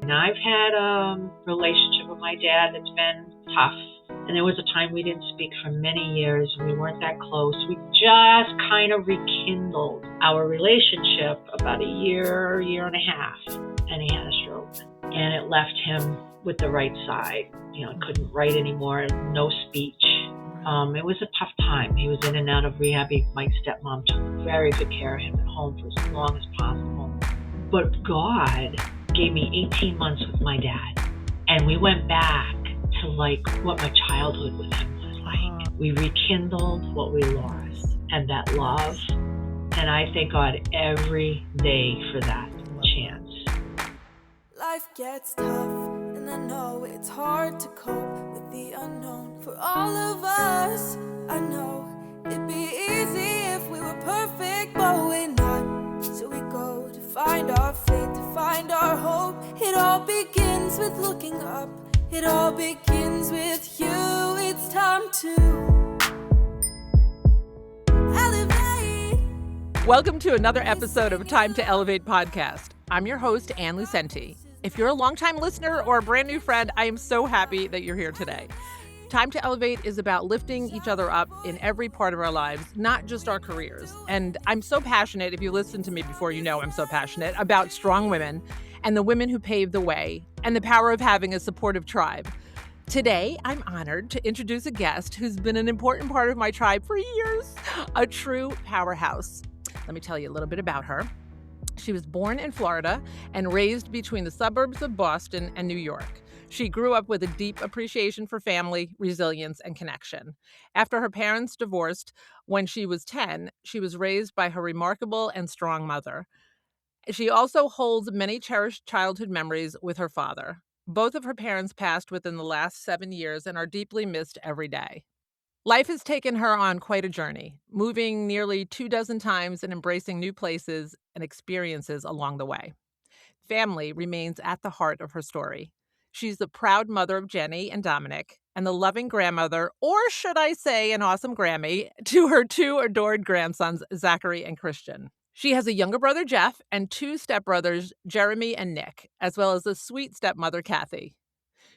And I've had a relationship with my dad that's been tough. And there was a time we didn't speak for many years. We weren't that close. We just kind of rekindled our relationship about a year and a half. And he had a stroke. And it left him with the right side. Couldn't write anymore, no speech. It was a tough time. He was in and out of rehab. My stepmom took very good care of him at home for as long as possible. But God gave me 18 months with my dad. And we went back to like what my childhood with him was like. We rekindled what we lost and that love. And I thank God every day for that chance. Life gets tough, and I know it's hard to cope with the unknown. For all of us, I know it'd be easy if we were perfect, but we're not. So we go to find our faith, to find our hope. It all begins with looking up. It all begins with you. It's time to elevate. Welcome to another episode of Time to Elevate podcast. I'm your host, Anne Lucente. If you're a longtime listener or a brand new friend, I am so happy that you're here today. Time to Elevate is about lifting each other up in every part of our lives, not just our careers. And I'm so passionate, if you listen to me before, you know I'm so passionate about strong women and the women who pave the way and the power of having a supportive tribe. Today, I'm honored to introduce a guest who's been an important part of my tribe for years, a true powerhouse. Let me tell you a little bit about her. She was born in Florida and raised between the suburbs of Boston and New York. She grew up with a deep appreciation for family, resilience, and connection. After her parents divorced when she was 10, she was raised by her remarkable and strong mother. She also holds many cherished childhood memories with her father. Both of her parents passed within the last 7 years and are deeply missed every day. Life has taken her on quite a journey, moving nearly 24 times and embracing new places and experiences along the way. Family remains at the heart of her story. She's the proud mother of Jenny and Dominic, and the loving grandmother, or should I say an awesome Grammy, to her two adored grandsons, Zachary and Christian. She has a younger brother, Jeff, and two stepbrothers, Jeremy and Nick, as well as a sweet stepmother, Kathy.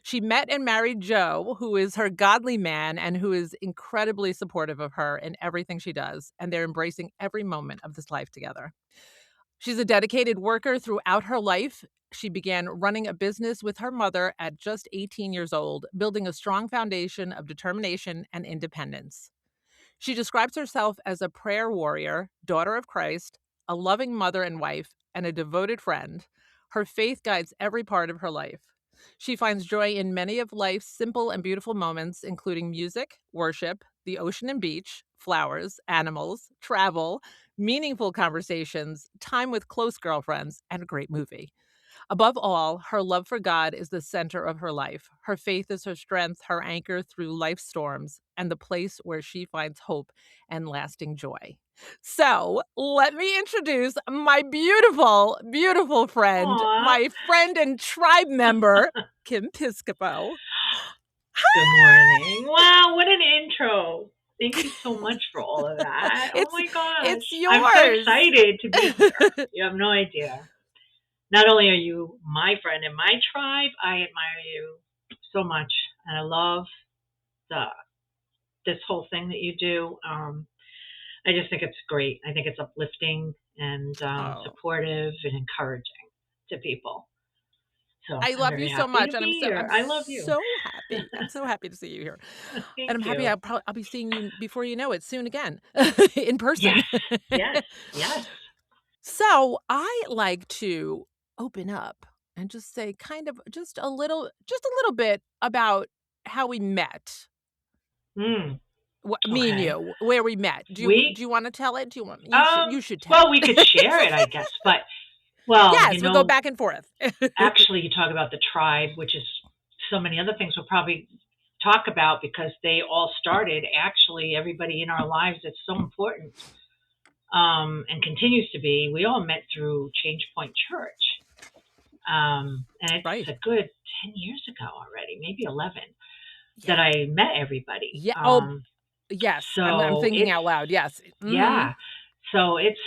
She met and married Joe, who is her godly man and who is incredibly supportive of her in everything she does, and they're embracing every moment of this life together. She's a dedicated worker throughout her life. She began running a business with her mother at just 18 years old, building a strong foundation of determination and independence. She describes herself as a prayer warrior, daughter of Christ, a loving mother and wife, and a devoted friend. Her faith guides every part of her life. She finds joy in many of life's simple and beautiful moments, including music, worship, the ocean and beach, flowers, animals, travel, meaningful conversations, time with close girlfriends, and a great movie. Above all, her love for God is the center of her life. Her faith is her strength, her anchor through life's storms, and the place where she finds hope and lasting joy. So let me introduce my beautiful, beautiful friend, Aww. my friend and tribe member, Kim Piscopo. Good morning. Wow, what an intro. Thank you so much for all of that. Oh my gosh. It's yours. I'm so excited to be here. You have no idea. Not only are you my friend in my tribe, I admire you so much. And I love this whole thing that you do. I just think it's great. I think it's uplifting and supportive and encouraging to people. So I love you so much, and I love you. So happy. I'm so happy to see you here, Thank and I'm happy you. I'll be seeing you before you know it soon again, in person. Yes. So I like to open up and just say, kind of, just a little bit about how we met. Me and you, where we met. Do you want to tell it? Do you want? You should tell. Well, we could share it, I guess, but. Well, yes, we'll go back and forth. Actually, you talk about the tribe, which is so many other things we'll probably talk about because they all started. Actually, everybody in our lives that's so important and continues to be. We all met through Change Point Church. And it's right. a good 10 years ago already, maybe 11, that I met everybody. Yeah. Yes. So I'm thinking out loud. Yes. Mm-hmm. Yeah. So it's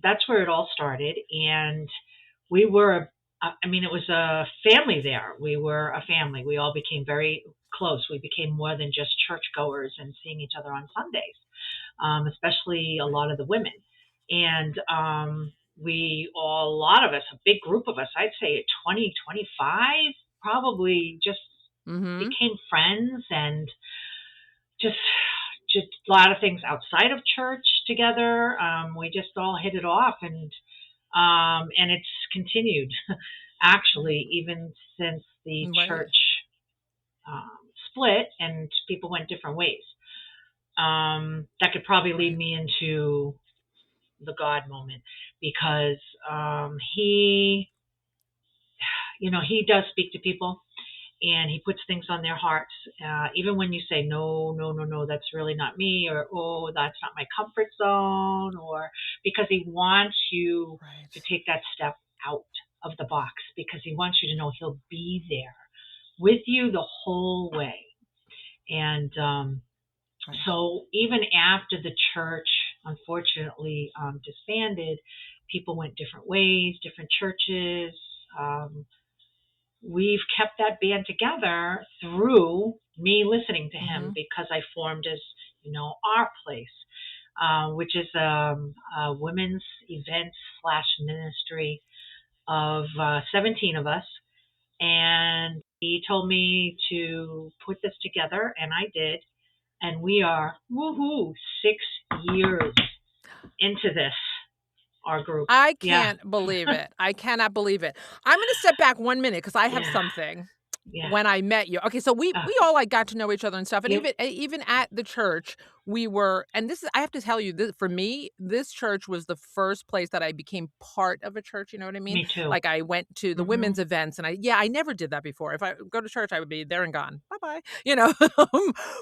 that's where it all started, and we were I mean, it was a family there. We were a family. We all became very close. We became more than just churchgoers and seeing each other on Sundays, especially a lot of the women. And a lot of us, a big group of us, I'd say 20, 25, probably just Mm-hmm. became friends and just just a lot of things outside of church together. We just all hit it off, and it's continued actually even since the Right. church split and people went different ways. That could probably lead Right. me into the God moment because he, he does speak to people and he puts things on their hearts. Even when you say, no, no, no, no, that's really not me, or, oh, that's not my comfort zone, or because he wants you to Right. take that step out of the box because he wants you to know he'll be there with you the whole way. And Right. so even after the church, unfortunately, disbanded, people went different ways, different churches. Um, we've kept that band together through me listening to him Mm-hmm. because I formed as our place, which is a women's event slash ministry of 17 of us. And he told me to put this together, and I did. And we are, woohoo, 6 years into this, our group. I Yeah. can't believe it. I cannot believe it. I'm going to step back 1 minute because I have Yeah. something. Yeah. When I met you. Okay, so we Okay. all, like, got to know each other and stuff, and Yep. even at the church, we were and this is I have to tell you, this for me, this church was the first place that I became part of a church, you know what I mean? Me too. Like, I went to the Hmm. women's events, and I never did that before. If I go to church, I would be there and gone. Bye-bye,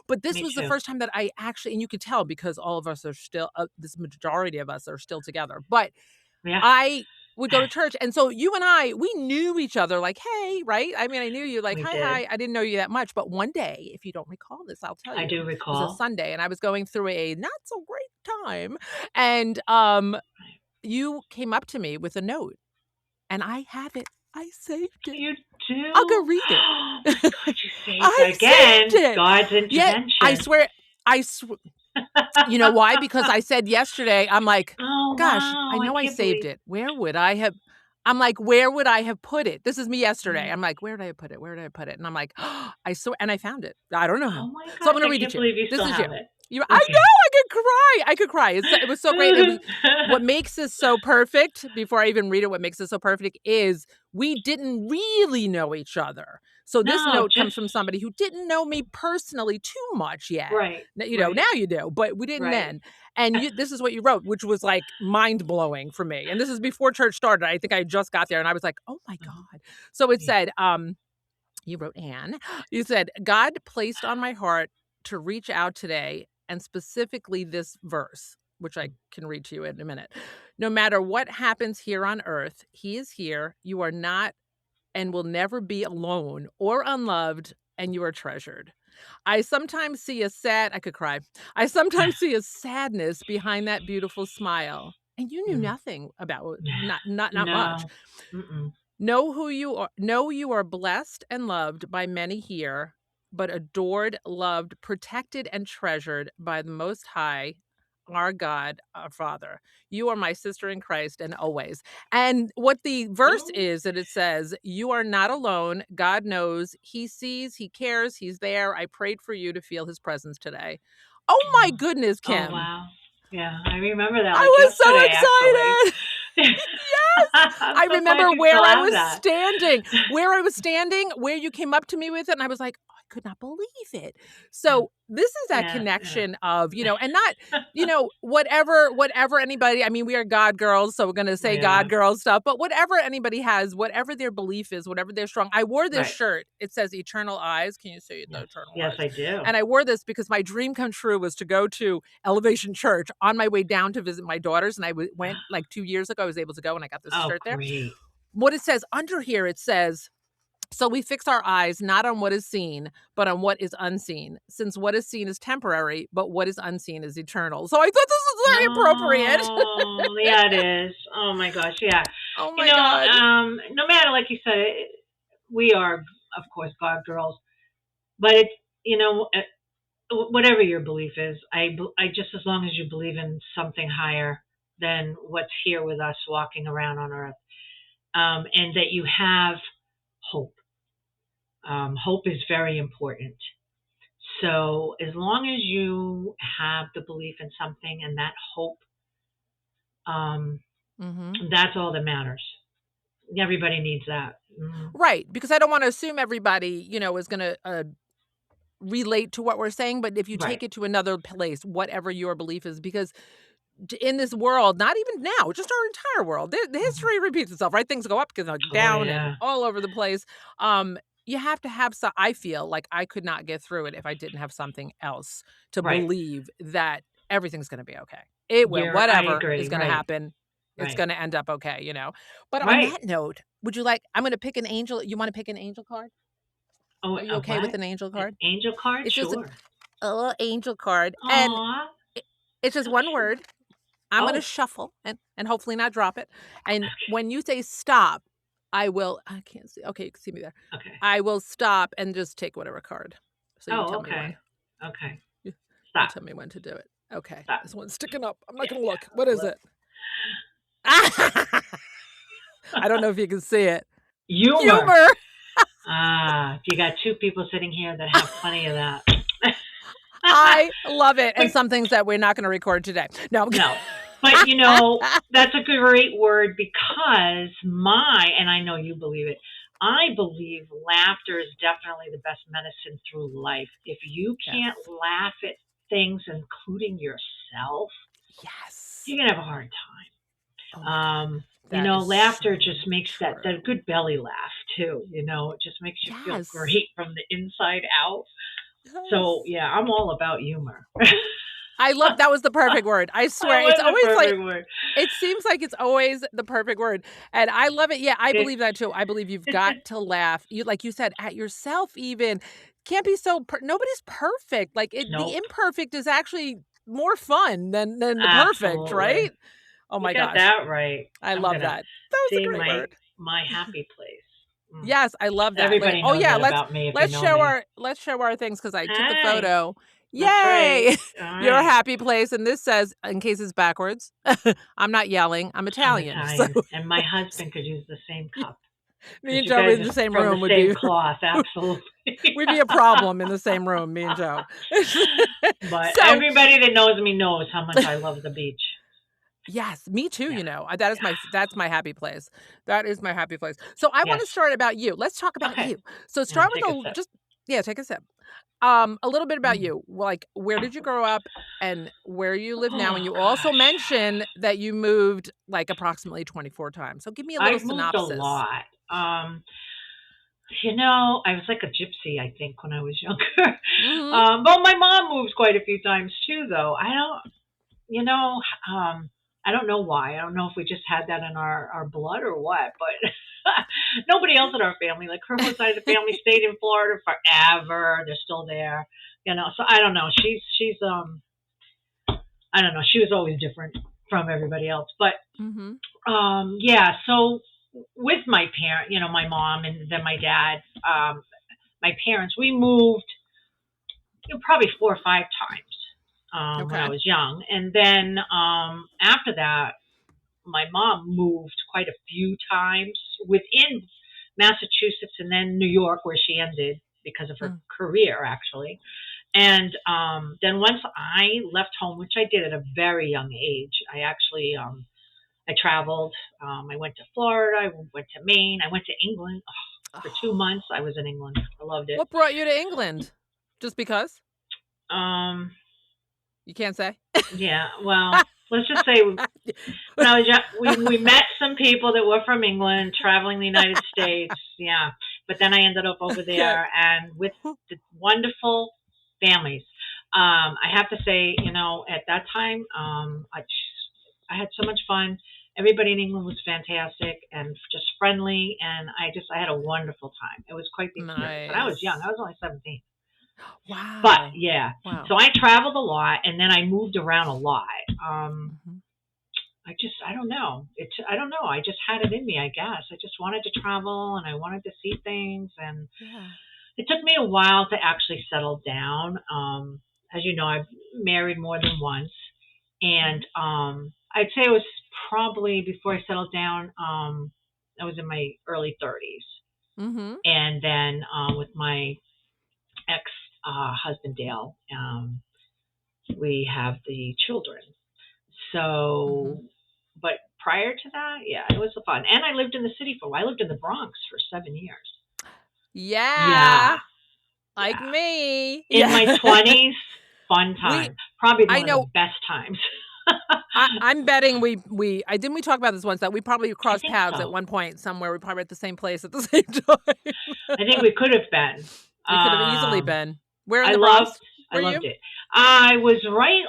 But this Me was the too. first time that I actually and you could tell because all of us are still this majority of us are still together, but Yeah. I would go to church, and so you and we knew each other like, "Hey," right? I mean, I knew you like, We "Hi, did. hi." I didn't know you that much, but one day, if you don't recall this, I'll tell I you. do It was a recall. Sunday, and I was going through a not so great time, and, you came up to me with a note, and I have it. I saved it. You I'll go do? read it. Oh my God, you saved I saved again. it. God's Yeah, I intervention. swear I sw you know why? Because I said yesterday, I'm like, Oh "Gosh, I wow, I know I can't saved believe. it. Where would I have" I'm like, "Where would I have put it?" This is me yesterday. Yeah. I'm like, "Where did I put it? Where did I put it?" And I'm like, I saw and I found it. I don't know Oh how. my So I'm gosh, gonna I read it can't to you. believe you This still is you. have it. I know, Okay. I could cry. I could cry. It was so great. It was what makes this so perfect, before I even read it, what makes this so perfect is we didn't really know each other. So this No, note comes just from somebody who didn't know me personally too much yet. right, Now right, you do, but we didn't right. then. And this is what you wrote, which was like mind blowing for me. And this is before church started. I think I just got there and I was like, oh my Mhm. God. So it Yeah. said, you wrote Anne, you said, God placed on my heart to reach out today, and specifically this verse, which I can read to you in a minute. No matter what happens here on earth, he is here. You are not and will never be alone or unloved, and you are treasured. I sometimes see a sad I could cry. I sometimes see a sadness behind that beautiful smile. And you knew Mm. nothing about not much. No. Mm-mm. Know you are blessed and loved by many here, but adored, loved, protected, and treasured by the Most High, our God, our Father. You are my sister in Christ and always. And what the verse Oh, is that it says, you are not alone. God knows, he sees, he cares, he's there. I prayed for you to feel his presence today. Oh my oh, goodness, oh, Kim. wow. Yeah, I remember that I like was so yesterday, actually. excited. Yes. I'm I so glad remember you still where I have was that. standing, where you came up to me with it, and I was like, "Oh, I could not believe it." Yeah, So, this is that yeah, connection of, and not, yeah. whatever anybody I mean, we are God girls, so we're gonna say Yeah, God girl stuff, but whatever anybody has, whatever their belief is, whatever they're strong. I wore this right. shirt. It says eternal eyes. Can you see the Yes, eternal yes, eyes? I do. And I wore this because my dream come true was to go to Elevation Church on my way down to visit my daughters, and I went like 2 years ago. I was able to go, and I got this Oh, shirt there. great. What it says under here, it says, so we fix our eyes not on what is seen, but on what is unseen, since what is seen is temporary, but what is unseen is eternal. So I thought this was very appropriate. Oh, yeah, it is. Oh my gosh, yeah. Oh my God. No matter, like you said, we are, of course, God girls, but it's, whatever your belief is, I just, as long as you believe in something higher than what's here with us walking around on earth, and that you have hope. Hope is very important. So as long as you have the belief in something and that hope, that's all that matters. Everybody needs that. Right. Because I don't want to assume everybody, is going to relate to what we're saying. But if you take it to another place, whatever your belief is, because in this world, not even now, just our entire world, the history repeats itself, right? Things go up, go down, and all over the place. You have to have some. I feel like I could not get through it if I didn't have something else to believe that everything's going to be okay. It will. Whatever is going to happen, it's going to end up okay. But on that note, would you like? I'm going to pick an angel. You want to pick an angel card? Oh, are you okay with an angel card? An angel card, it's sure. Just a little angel card, Aww. and it's just one word. I'm going to shuffle and hopefully not drop it. And when you say stop, I can't see. Okay, you can see me there. Okay. I will stop and just take whatever card. So you tell me when. Okay. Stop. You tell me when to do it. Okay. Stop. This one's sticking up. I'm not going to look. What is it? I don't know if you can see it. Humor. You got two people sitting here that have plenty of that. I love it. And some things that we're not going to record today. No. But, that's a great word because and I know you believe it, I believe laughter is definitely the best medicine through life. If you can't laugh at things, including yourself, you're going to have a hard time. Laughter just makes that good belly laugh too. It just makes you feel great from the inside out. Yes. So I'm all about humor. I love that was the perfect word. I swear it's always word. It seems like it's always the perfect word, and I love it. Yeah, I believe that too. I believe you've got to laugh. Like you said, at yourself. Even can't be so. Nobody's perfect. Like the imperfect is actually more fun than the perfect, right? Oh my gosh, that right. I love that. That was a great word. My happy place. Yes, I love that. Everybody knows that about me. Let's show our things because I took a photo. Yay! Right. Your happy place, and this says, in case it's backwards, I'm not yelling. I'm Italian. So. And my husband could use the same cup. Me and Joe in the same room would be cloth. Absolutely, we'd be a problem in the same room. Me and Joe. But everybody that knows me knows how much I love the beach. Yes, me too. That's my happy place. That is my happy place. So I want to start about you. Let's talk about you. So start with take a sip. A little bit about you. Like, where did you grow up and where you live now? And you also mentioned that you moved like approximately 24 times. So give me a little synopsis. I moved a lot. I was like a gypsy, I think, when I was younger. Mm-hmm. But my mom moved quite a few times too, though. I don't know why. I don't know if we just had that in our blood or what, but nobody else in our family, like her whole side of the family, stayed in Florida forever. They're still there, So I don't know. She's I don't know. She was always different from everybody else, but So with my parent, my mom and then my dad, my parents, we moved probably 4 or 5 times. When I was young. And then after that, my mom moved quite a few times within Massachusetts and then New York, where she ended because of her career, actually. And then once I left home, which I did at a very young age, I actually, I traveled. I went to Florida. I went to Maine. I went to England. For 2 months, I was in England. I loved it. What brought you to England? Just because? You can't say? Yeah, well, let's just say when I was young, we met some people that were from England traveling the United States. Yeah, but then I ended up over there and with the wonderful families. I have to say, at that time, I had so much fun. Everybody in England was fantastic and just friendly, and I had a wonderful time. It was quite the experience. But I was young. I was only 17. Wow. But so I traveled a lot and then I moved around a lot. I don't know. I don't know. I just had it in me, I guess. I just wanted to travel and I wanted to see things. And Yeah. it took me a while to actually settle down. As you know, I've married more than once. And I'd say it was probably before I settled down, I was in my early 30s. Mm-hmm. And then with my ex husband, Dale, we have the children. Mm-hmm. So, but prior to that, yeah, it was fun. And I lived in the city for a while. I lived in the Bronx for 7 years. Yeah. Yeah, Like yeah. me. In my Yeah. 20s, fun we time. Probably I one of know the best times. I'm betting I didn't we talk about this once that we probably I crossed think paths at so. one point somewhere. We probably at the same place at the same time. I think we could have been. We could have easily been. Where in I the loved, Bronx I were loved you? it. I was right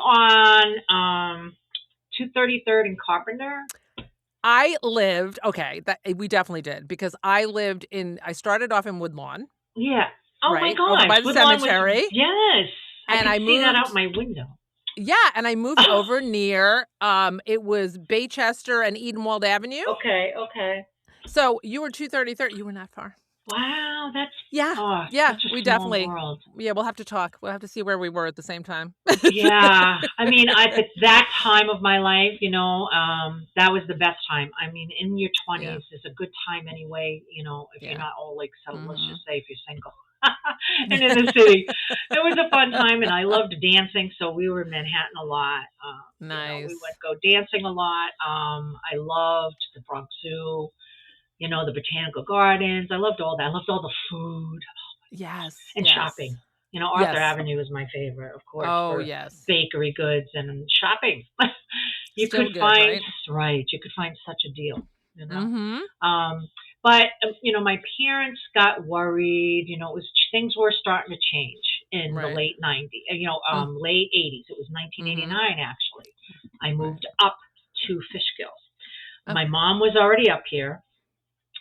on 233rd and Carpenter. I lived that we definitely did because I started off in Woodlawn, Yeah. Oh my right? Over gosh, by the Woodlawn was, cemetery. yes. I And could I see that out moved my window. and I moved over near it was Baychester and Edenwald Avenue. Okay, okay. So you were 233rd. You were not far. Wow, that's Yeah. oh, Yeah, such a we small definitely. world. Yeah, we'll have to talk. We'll have to see where we were at the same time. Yeah, I mean, at that time of my life, that was the best time. I mean, in your Yeah. 20s is a good time anyway, if you're Yeah. not all like settled, let's Mhm. just say if you're single. And in the city, it was a fun time, and I loved dancing, so we were in Manhattan a lot. We would Nice. go dancing a lot. I loved the Bronx Zoo, the botanical gardens. I loved all that. I loved all the food Yes. and Yes. shopping. Arthur Yes. Avenue is my favorite, of course, Oh, for yes. bakery goods and shopping. You could Still good, find, right? right, you could find such a deal, you know. Mhm. Um, but my parents got worried. It was things were starting to change in the Right. late '90s. Mm. Late '80s. It was Mhm. 1989 actually. I Right. moved up to Fishkill. My Okay. mom was already up here,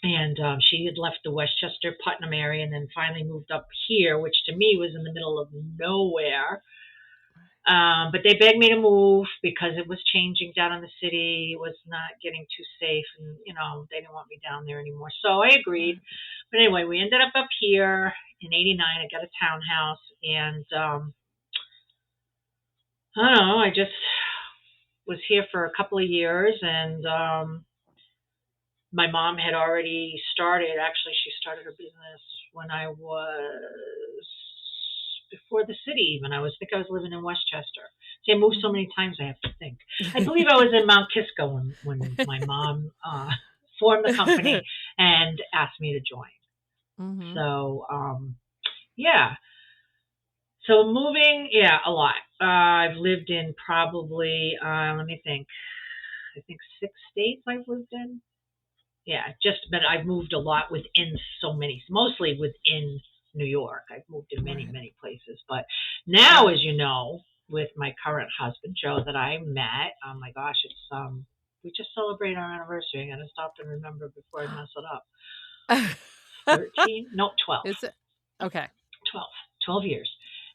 and she had left the Westchester Putnam area and then finally moved up here, which to me was in the middle of nowhere. But they begged me to move because it was changing down in the city. It was not getting too safe, and they didn't want me down there anymore. So I agreed. Right. But anyway, we ended up here in '89. I got a townhouse, and I don't know. I just was here for a couple of years, and my mom had already started. Actually, she started her business when I was before the city even. I think I was living in Westchester. See, I moved so Mhm. many times I have to think. I believe I was in Mount Kisco when my mom formed the company and asked me to join. Mhm. So yeah. So moving, yeah, a lot. I've lived in probably let me think. I think 6 states I've lived in. Yeah, but I've moved a lot within so many, mostly within New York. I've moved in many, Right. many places. But now, Right. as you know, with my current husband, Joe, that I met, oh my gosh, it's, we just celebrated our anniversary. I gotta stop and remember before I mess it up. 13? No, 12. Is it okay? 12. 12 years.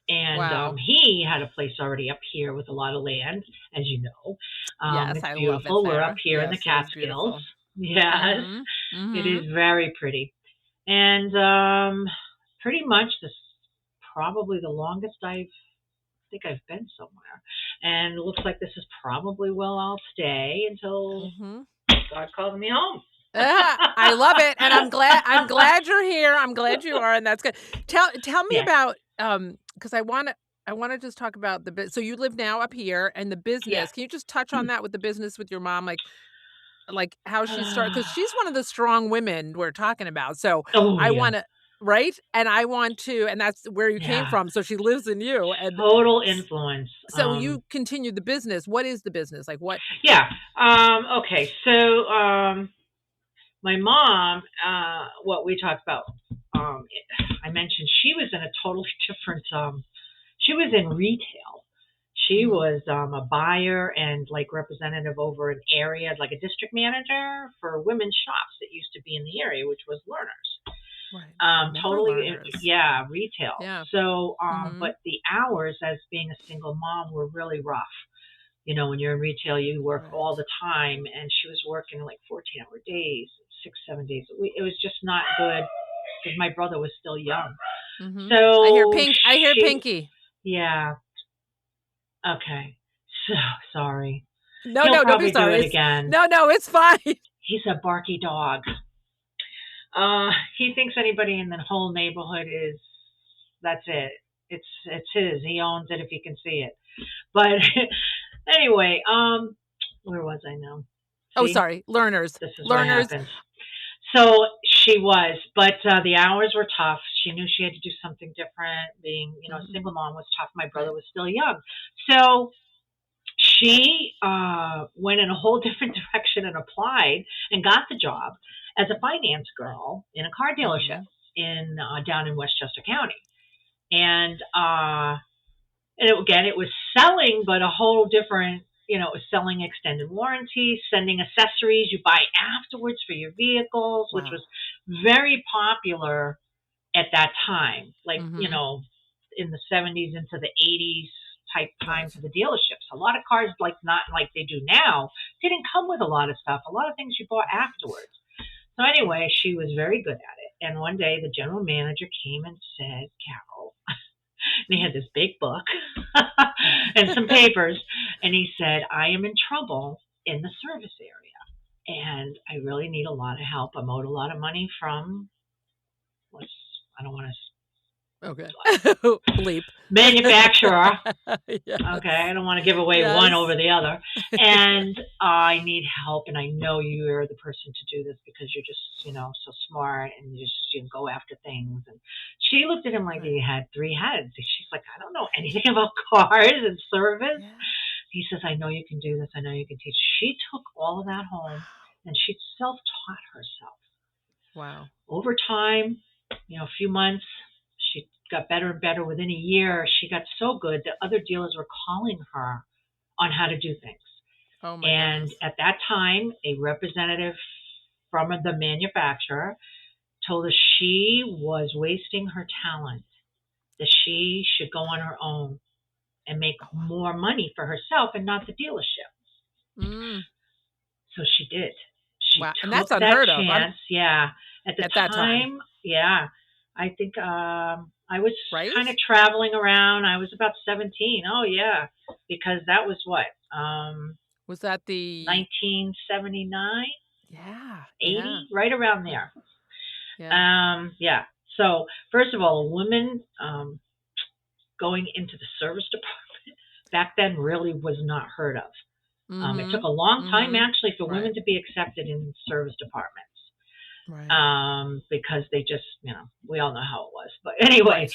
And Wow. he had a place already up here with a lot of land, as you know. Yes, It's I love it beautiful. We're up there. here in the Yes, it is Catskills. beautiful. Yes, Mhm. it Mhm. is very pretty. And pretty much this probably the longest think I've been somewhere. And it looks like this is probably where I'll stay until Mhm. God calls me home. I love it, and I'm glad you're here. I'm glad you are, and that's good. Tell me Yeah. about because I wanna just talk about so you live now up here and the Yeah. business. Can you just touch on that with the business with your mom, like how she started? Because she's one of the strong women we're talking about. So Oh I yeah. wanna right? And I want to and that's where you came Yeah. from, so she lives in you, and Total s influence. so you continued the business. What is the business? Like, what Yeah. Okay. So my mom, what we talked about, um, I mentioned she was in a totally different. She was in retail. She Mhm. was a buyer and like representative over an area, like a district manager for women's shops that used to be in the area, which was Learners. Right. I remember Totally, learners. yeah, retail. Yeah. So, Mhm. but the hours as being a single mom were really rough. When you're in retail, you work Right. all the time, and she was working like 14-hour days, 6, 7 days a week. It was just not good because my brother was still young. Mm-hmm. So I hear she, Pinky. yeah, okay. So sorry. No, He'll don't be probably do sorry. it again. No, it's fine. He's a barky dog. He thinks anybody in the whole neighborhood that's it. It's his. He owns it if he can see it. But anyway, where was I now? Oh, See, sorry. Learners. this is what Learners. happens. So she was, but the hours were tough. She knew she had to do something different. Being, a single mom was tough. My brother was still young. So she went in a whole different direction and applied and got the job as a finance girl in a car dealership in down in Westchester County. And it was selling, but a whole different, it was selling extended warranties, sending accessories you buy afterwards for your vehicles, which was very popular at that time, like, in the 70s into the 80s type time for the dealerships. A lot of cars, like not like they do now, didn't come with a lot of stuff, a lot of things you bought afterwards. So anyway, she was very good at it. And one day the general manager came and said, Carol, and he had this big book and some papers, and he said, I am in trouble in the service area, and I really need a lot of help. I'm owed a lot of money from, I don't want to bleep. Manufacturer. Yes. Okay, I don't want to give away one over the other. And I need help, and I know you are the person to do this because you're just, so smart, and you just go after things. And she looked at him like he had three heads. She's like, I don't know anything about cars and service. Yeah. He says, I know you can do this. I know you can teach. She took all of that home, and she self-taught herself. Wow. Over time, a few months, she got better and better. Within a year, she got so good that other dealers were calling her on how to do things. Oh my goodness. At that time, a representative from the manufacturer told us she was wasting her talent, that she should go on her own and make more money for herself and not the dealership. So she did. She took and that's unheard that chance. Yeah. At that time. Yeah. I think I was kind of traveling around. I was about 17. Oh, yeah. Because that was what? Was that the 1979? Yeah. 80? Yeah. Right around there. Yeah. Yeah. So, first of all, a woman going into the service department back then really was not heard of. It took a long time, actually, for women to be accepted in service departments. Right. Because they just, we all know how it was. But anyway,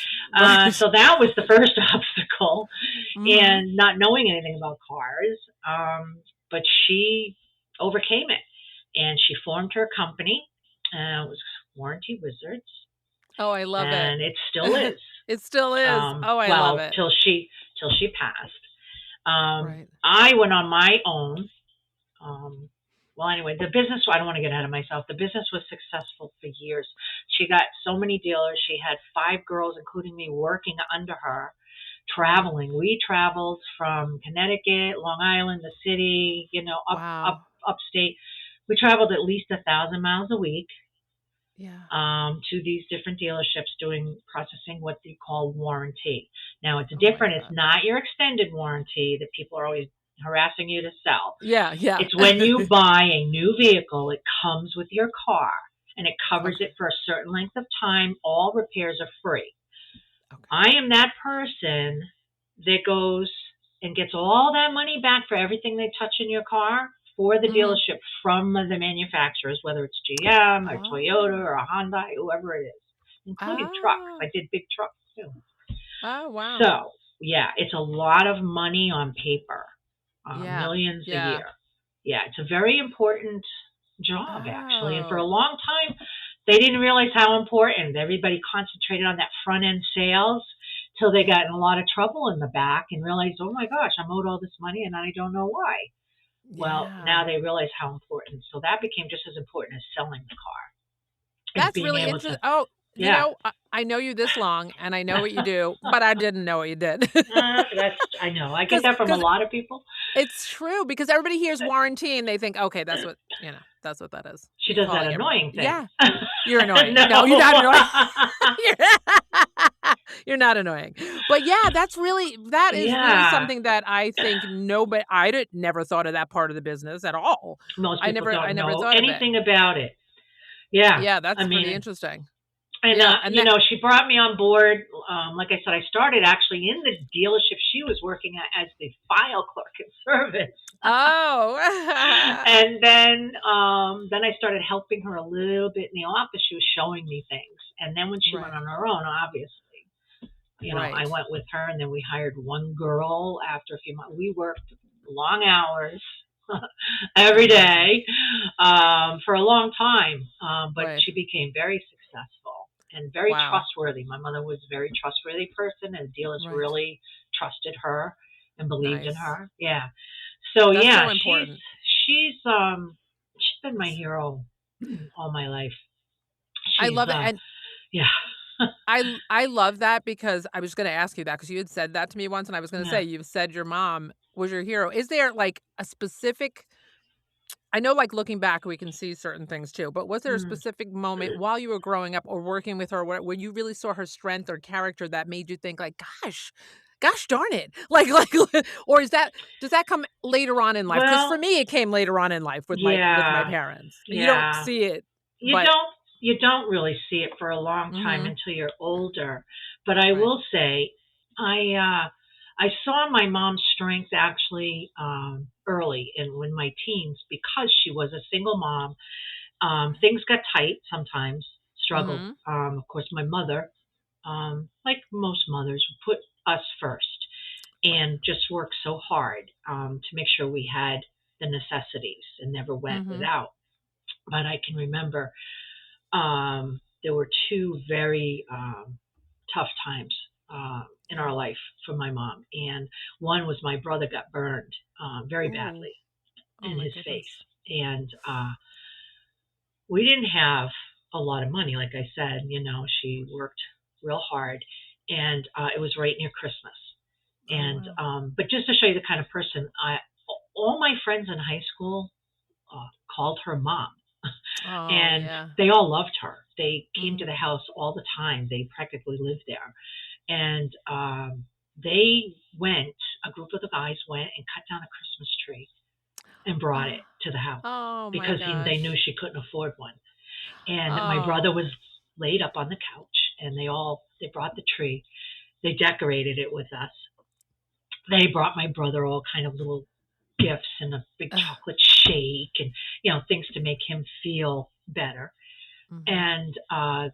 so that was the first obstacle, and not knowing anything about cars. But she overcame it, and she formed her company. It was Warranty Wizards. Oh, I love it. And it still is. It still is. I love it. Till she passed. I went on my own. Well, anyway, the business, I don't want to get ahead of myself. The business was successful for years. She got so many dealers. She had 5 girls, including me, working under her, traveling. We traveled from Connecticut, Long Island, the city, upstate. We traveled at least 1,000 miles a week. Yeah. To these different dealerships processing what they call warranty. Now, it's different. It's not your extended warranty that people are always harassing you to sell. Yeah. It's when you buy a new vehicle, it comes with your car, and it covers it for a certain length of time. All repairs are free. Okay. I am that person that goes and gets all that money back for everything they touch in your car for the dealership from the manufacturers, whether it's GM or Toyota or a Honda, whoever it is, including trucks. I did big trucks too. Oh, wow. So, yeah, it's a lot of money on paper. Millions a year. Yeah, it's a very important job, actually. And for a long time, they didn't realize how important. Everybody concentrated on that front-end sales till they got in a lot of trouble in the back and realized, oh, my gosh, I'm owed all this money and I don't know why. Yeah. Well, now they realize how important. So that became just as important as selling the car. That's really interesting. I know you this long, and I know what you do, but I didn't know what you did. I know. I get that from a lot of people. It's true, because everybody hears warranty and they think, okay, that's what that is. She You're does that calling annoying thing. Yeah, you're annoying. No. No, you're not annoying. You're not annoying. But yeah, that is really something that I think never thought of that part of the business at all. Most people I don't never know thought of it. anything about it. Yeah. Yeah, that's pretty interesting. And, she brought me on board. Like I said, I started actually in the dealership she was working at as the file clerk in service. Oh. And then I started helping her a little bit in the office. She was showing me things. And then when she went on her own, obviously, I went with her, and then we hired one girl after a few months. We worked long hours every day for a long time. But she became very successful and very trustworthy. My mother was a very trustworthy person, and dealers really trusted her and believed in her. Yeah. So that's so important. She's been my hero all my life. I love it. And yeah. I love that, because I was going to ask you that, because you had said that to me once, and I was going to say, you've said your mom was your hero. Is there like a specific, I know, like looking back, we can see certain things too, but was there a specific moment while you were growing up or working with her where you really saw her strength or character that made you think like, gosh darn it. Like, or does that come later on in life? Because for me, it came later on in life with my parents. Yeah. You don't see it. You don't really see it for a long time until you're older. But I will say, I saw my mom's strength actually early in my teens, because she was a single mom. Things got tight sometimes, struggled. Of course, my mother, like most mothers, would put us first and just worked so hard to make sure we had the necessities and never went without. But I can remember there were two very tough times in our life for my mom. And one was my brother got burned very badly in his face. And we didn't have a lot of money. Like I said, she worked real hard, and it was right near Christmas. And but just to show you the kind of person, all my friends in high school called her mom. They all loved her. They came to the house all the time. They practically lived there. And a group of the guys went and cut down a Christmas tree and brought it to the house because they knew she couldn't afford one. And my brother was laid up on the couch, and they brought the tree. They decorated it with us. They brought my brother all kind of little gifts and a big chocolate shake and, things to make him feel better. And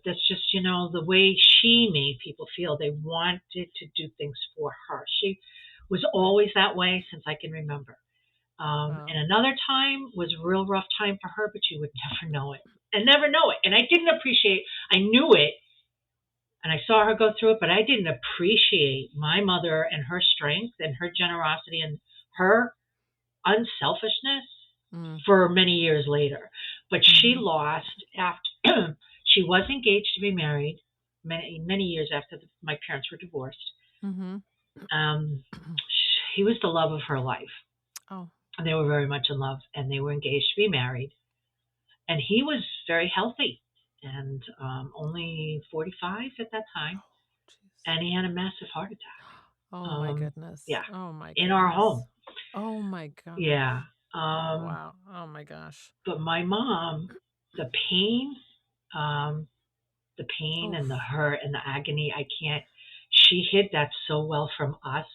that's just, the way she made people feel. They wanted to do things for her. She was always that way since I can remember. And another time was a real rough time for her, but you would never know it. And never know it. And I didn't appreciate, I knew it, and I saw her go through it, but I didn't appreciate my mother and her strength and her generosity and her unselfishness for many years later. But she lost after she was engaged to be married many years after my parents were divorced. He was the love of her life. And they were very much in love, and they were engaged to be married. And he was very healthy and only 45 at that time. And he had a massive heart attack. Oh, my goodness. Yeah. Oh, my goodness. In our home. Oh, my God. Yeah. Wow. Oh, my gosh. But my mom, the pain and the hurt and the agony, she hid that so well from us.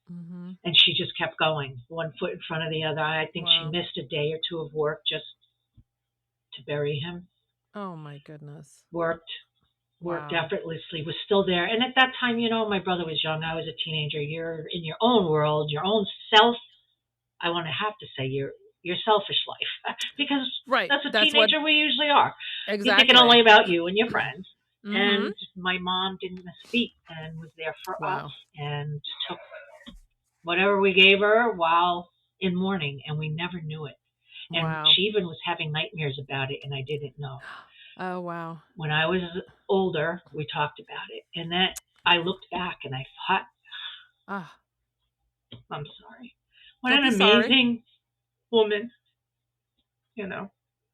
And she just kept going, one foot in front of the other. I think she missed a day or two of work just to bury him. Oh, my goodness. Worked effortlessly, was still there. And at that time, my brother was young. I was a teenager. You're in your own world, your own self. I want to have to say your selfish life, because that's a teenager we usually are. Exactly. You're thinking only about you and your friends. And my mom didn't miss a beat and was there for us and took whatever we gave her while in mourning, and we never knew it. And she even was having nightmares about it, and I didn't know. Oh, wow. When I was older, we talked about it. And that I looked back and I thought, Ah, I'm sorry. What don't an be sorry. amazing woman, you know,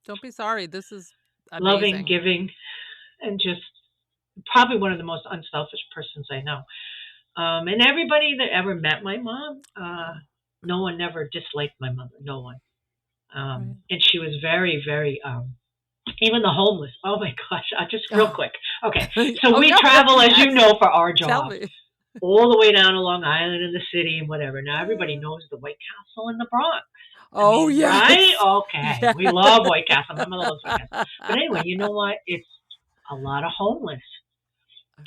Don't be sorry. This is loving, amazing. giving, and just probably one of the most unselfish persons I know. And everybody that ever met my mom, Oh, no one ever disliked my mother. No one. right. And she was very, very, even the homeless. Oh my gosh. Just real Oh, quick. Okay. So oh we no. travel, as you Yes. know, for our Tell jobs, me. all the way down to Long Island and the city and whatever. Now everybody knows the White Castle in the Bronx. I Oh, mean, right? yes. Okay. Yes. We love White Castle. My mother loves White Castle. But anyway, you know what? It's a lot of homeless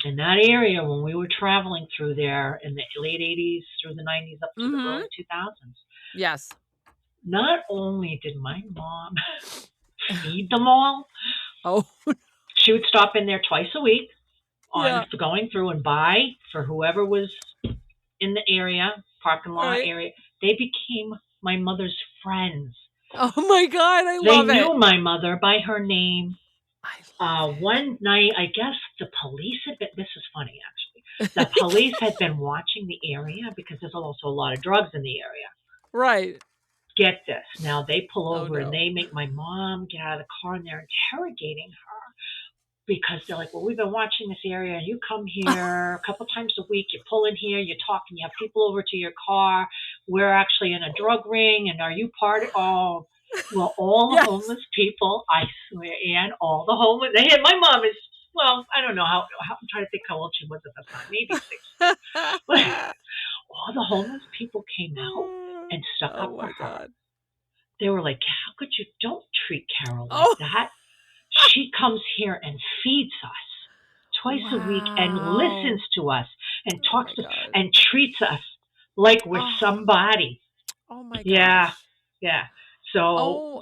in that area when we were traveling through there in the late 80s through the 90s up to the Mm-hmm. early 2000s. Yes. Not only did my mom feed them all, Oh, she would stop in there twice a week on yeah. going through and buy for whoever was in the area, parking lot Right. area. They became my mother's friends. Oh my God. I They love it. knew my mother by her name. I love One night, I guess the police had been, this is funny actually, the it. police had been watching the area because there's also a lot of drugs in the area. Right. Get this. Now they pull Oh over and no. they make my mom get out of the car and they're interrogating her because they're like, well, we've been watching this area and you come here a couple times a week, you pull in here, you talk and you have people over to your car. We're actually in a drug ring and are you part of, oh, well, all the Yes. homeless people, I swear, and all the homeless, and my mom is, well, I don't know I'm trying to think how old she was at the time, maybe 60. But all the homeless people came out and stuck Oh up for my her. God. They were like, how could you, don't treat Carol like Oh, that. She comes here and feeds us twice a week and wow. listens to us and Oh talks my to God. and treats us like we're Oh, somebody. oh my Yeah, gosh. yeah. So Oh,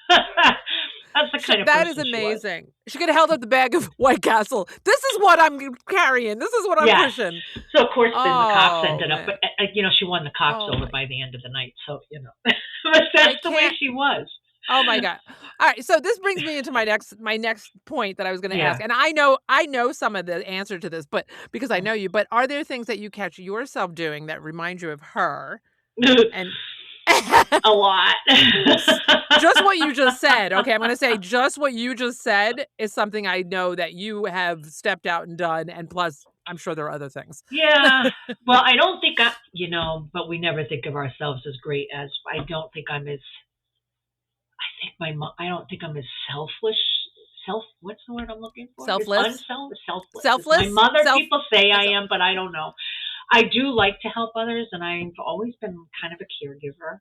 that's the kind of that is person she was. amazing. She could have held up the bag of White Castle. This is what I'm carrying. This is what I'm Yes. pushing. So of course, then the cops Oh ended up, but man. she won the cops Oh over my. by the end of the night. So but I that's the way can't. she was. Oh my God. All right. So this brings me into my next point that I was going to ask. Yeah. And I know some of the answer to this, but because I know you, but are there things that you catch yourself doing that remind you of her? And A lot. just what you just said. Okay. I'm going to say just what you just said is something I know that you have stepped out and done. And plus, I'm sure there are other things. Yeah. Well, I don't think but we never think of ourselves as great as, I don't think I'm as, I don't think I'm as selfish. What's the word I'm looking for? Is Selfless. selfless. As my Selfless. mother, Self. people say I Self. am, but I don't know. I do like to help others, and I've always been kind of a caregiver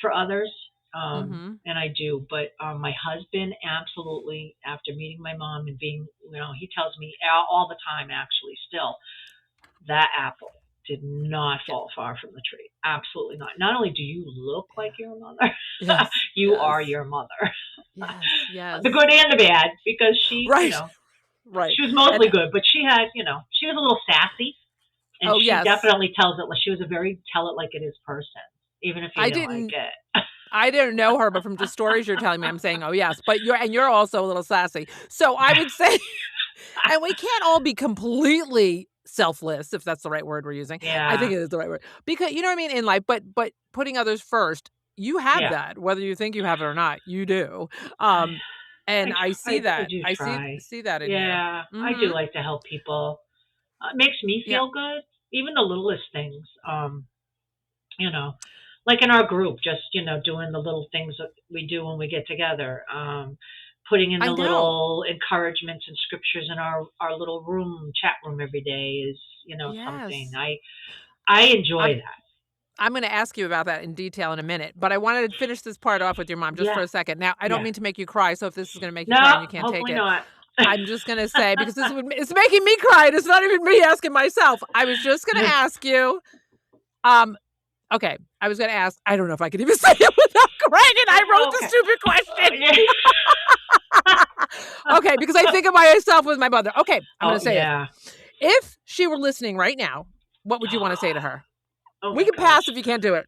for others. Mm-hmm. And I do, but my husband absolutely, after meeting my mom and being, he tells me all the time, actually, still, that apple did not Yeah. fall far from the tree. Absolutely not. Not only do you look like your mother, Yes. you are Yes. your mother. Yes. Yes. The good and the bad, because she, Right. Right. she was And mostly good, but she had, she was a little sassy, and oh she yes. definitely tells it. She was a very tell it like it is person, even if you I didn't like didn't it. I didn't know her, but from just stories you're telling me, I'm saying, oh yes. But you're also a little sassy. So I would say, and we can't all be completely selfless, if that's the right word we're using. I think Yeah, it is the right word. Because you know what I mean in life, but putting others first, you have yeah. that, whether you think you have it or not, you do. Um, and I see I that. do I see try. see that in you. Yeah, I do Mhm. like to help people. It makes me Yeah. feel good, even the littlest things. You know, like in our group, just doing the little things that we do when we get together. Putting in I the know. little encouragements and scriptures in our little chat room every day is something Yes. I enjoy I'm that. I'm gonna ask you about that in detail in a minute, but I wanted to finish this part off with your mom just for Yeah, a second. Now, I don't yeah. mean to make you cry, so if this is gonna make you cry No, and you can't take hopefully it, not. I'm just gonna say because it's making me cry, and it's not even me asking myself. I was just gonna ask you, um, okay, I was gonna ask, I don't know if I could even say it without crying, and I wrote the Okay. stupid question. Yeah. Okay, because I think of myself with my mother. Okay, I'm Oh gonna say it. yeah. If she were listening right now, what would you want to say to her? Oh We my can gosh. pass if you can't do it.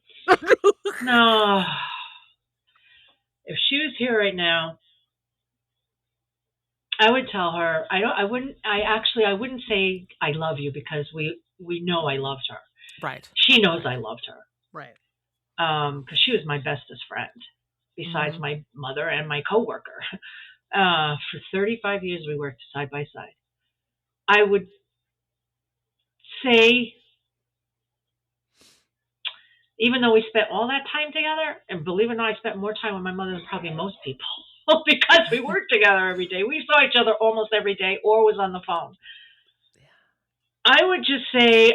No. If she was here right now, I would tell her. I wouldn't say I love you because we know I loved her. Right. She knows Right. I loved her. Right. Because she was my bestest friend, besides Mm-hmm. my mother and my coworker. For 35 years, we worked side by side. I would say, even though we spent all that time together, and believe it or not, I spent more time with my mother than probably most people because we worked together every day. We saw each other almost every day or was on the phone. I would just say,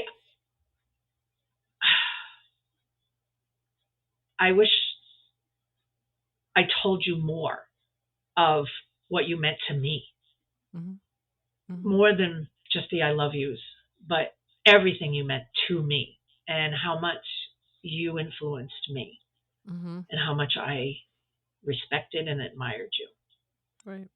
I wish I told you more of what you meant to me, Mm-hmm. Mm-hmm. more than just the I love yous, but everything you meant to me and how much you influenced me Mm-hmm. and how much I respected and admired you. Right.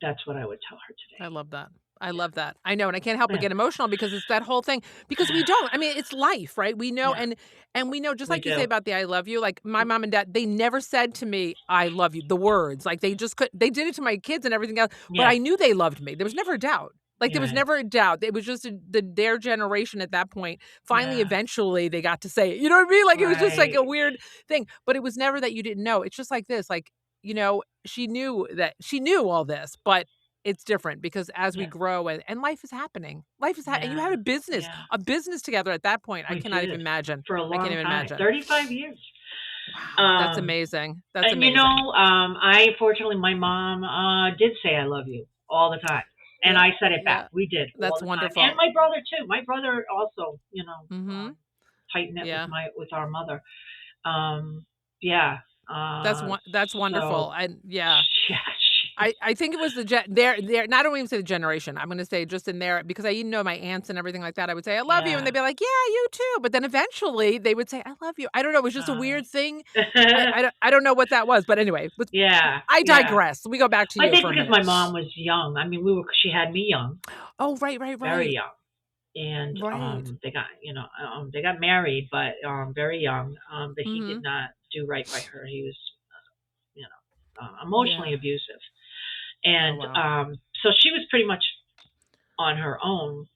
That's what I would tell her today. I love that. I love that. I know, and I can't help but Yeah. get emotional because it's that whole thing. Because we don't. I mean, it's life, right? We know, Yeah, and we know. Just we like you say do. about the "I love you," like my mom and dad, they never said to me "I love you." The words, like they just could. They did it to my kids and everything else, but Yeah. I knew they loved me. There was never a doubt. Like there was Right. never a doubt. It was just their generation at that point. Finally, Yeah. eventually, they got to say it. You know what I mean? Like it was just like a Right. weird thing. But it was never that you didn't know. It's just like this. Like she knew all this, but it's different because as we Yeah. grow and life is happening. And you Yeah. had Yeah. a business together at that point. I We cannot even did imagine. for a I can't long even time. imagine. 35 years. Wow, that's Um, amazing. That's and amazing. I fortunately my mom did say I love you all the time. And Yeah, I said it back. yeah. We did all That's the time. And wonderful. my brother too. My brother also, Mhm. tight knit Yeah. with our mother. Yeah. That's So wonderful. And yeah. yeah, I think it was their not only even say the generation. I'm gonna say just in there because I know my aunts and everything like that. I would say I love you, and yeah. they'd be like, yeah, you too. But then eventually they would say I love you. I don't know. It was just a weird thing. I don't know what that was. But anyway, Yeah, I yeah. digress. We go back to I you think for a because minute. my mom was young. I mean, she had me young, Oh, right, right, very right, young, and right. they got married, but very young. But he Mm-hmm. did not do right by her. He was, Yeah. emotionally abusive, Oh, and wow. so she was pretty much on her own,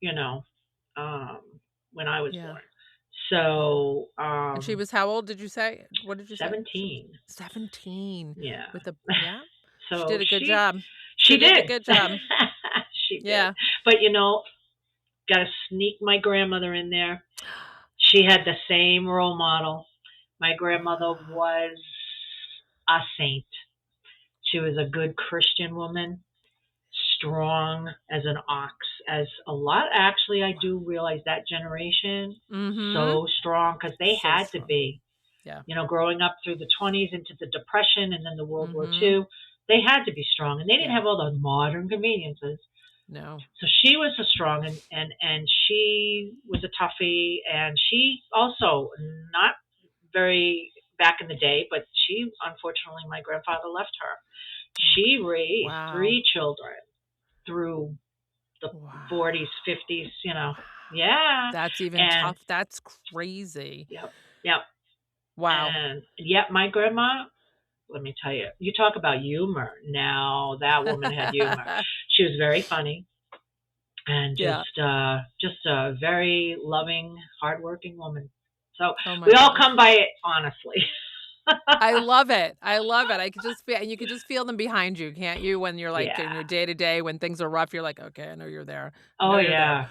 you know, um, when I was Yeah. born. Yeah. So And she was how old? Did you say? What did you say? She was 17. 17 Yeah. with a yeah. She So did a good job. she She did a did. good job. She did. Yeah. But got to sneak my grandmother in there. She had the same role model. My grandmother was a saint. She was a good Christian woman, strong as an ox, as a lot. Actually, I do realize that generation Mm-hmm. so strong because they So had to strong. be. Yeah. Growing up through the 20s into the Depression and then the World War Mm-hmm. II, they had to be strong, and they didn't Yeah. have all the modern conveniences. No. So she was a strong and she was a toughie, and she also not very back in the day, but she unfortunately my grandfather left her. She Okay. raised Wow. 3 children through the Wow. 40s, 50s, Wow. yeah, That's even and tough. That's crazy. yep, yep, Wow. and yep, my grandma. Let me tell you, you talk about humor. Now that woman had humor. She was very funny and Yeah. just a very loving, hardworking woman. So Oh my we all gosh. come by it honestly. I love it. I love it. I could just feel and you could just feel them behind you, can't you? When you're like in Yeah. your day to day, when things are rough, you're like, okay, I know you're there. I know Oh you're there. yeah.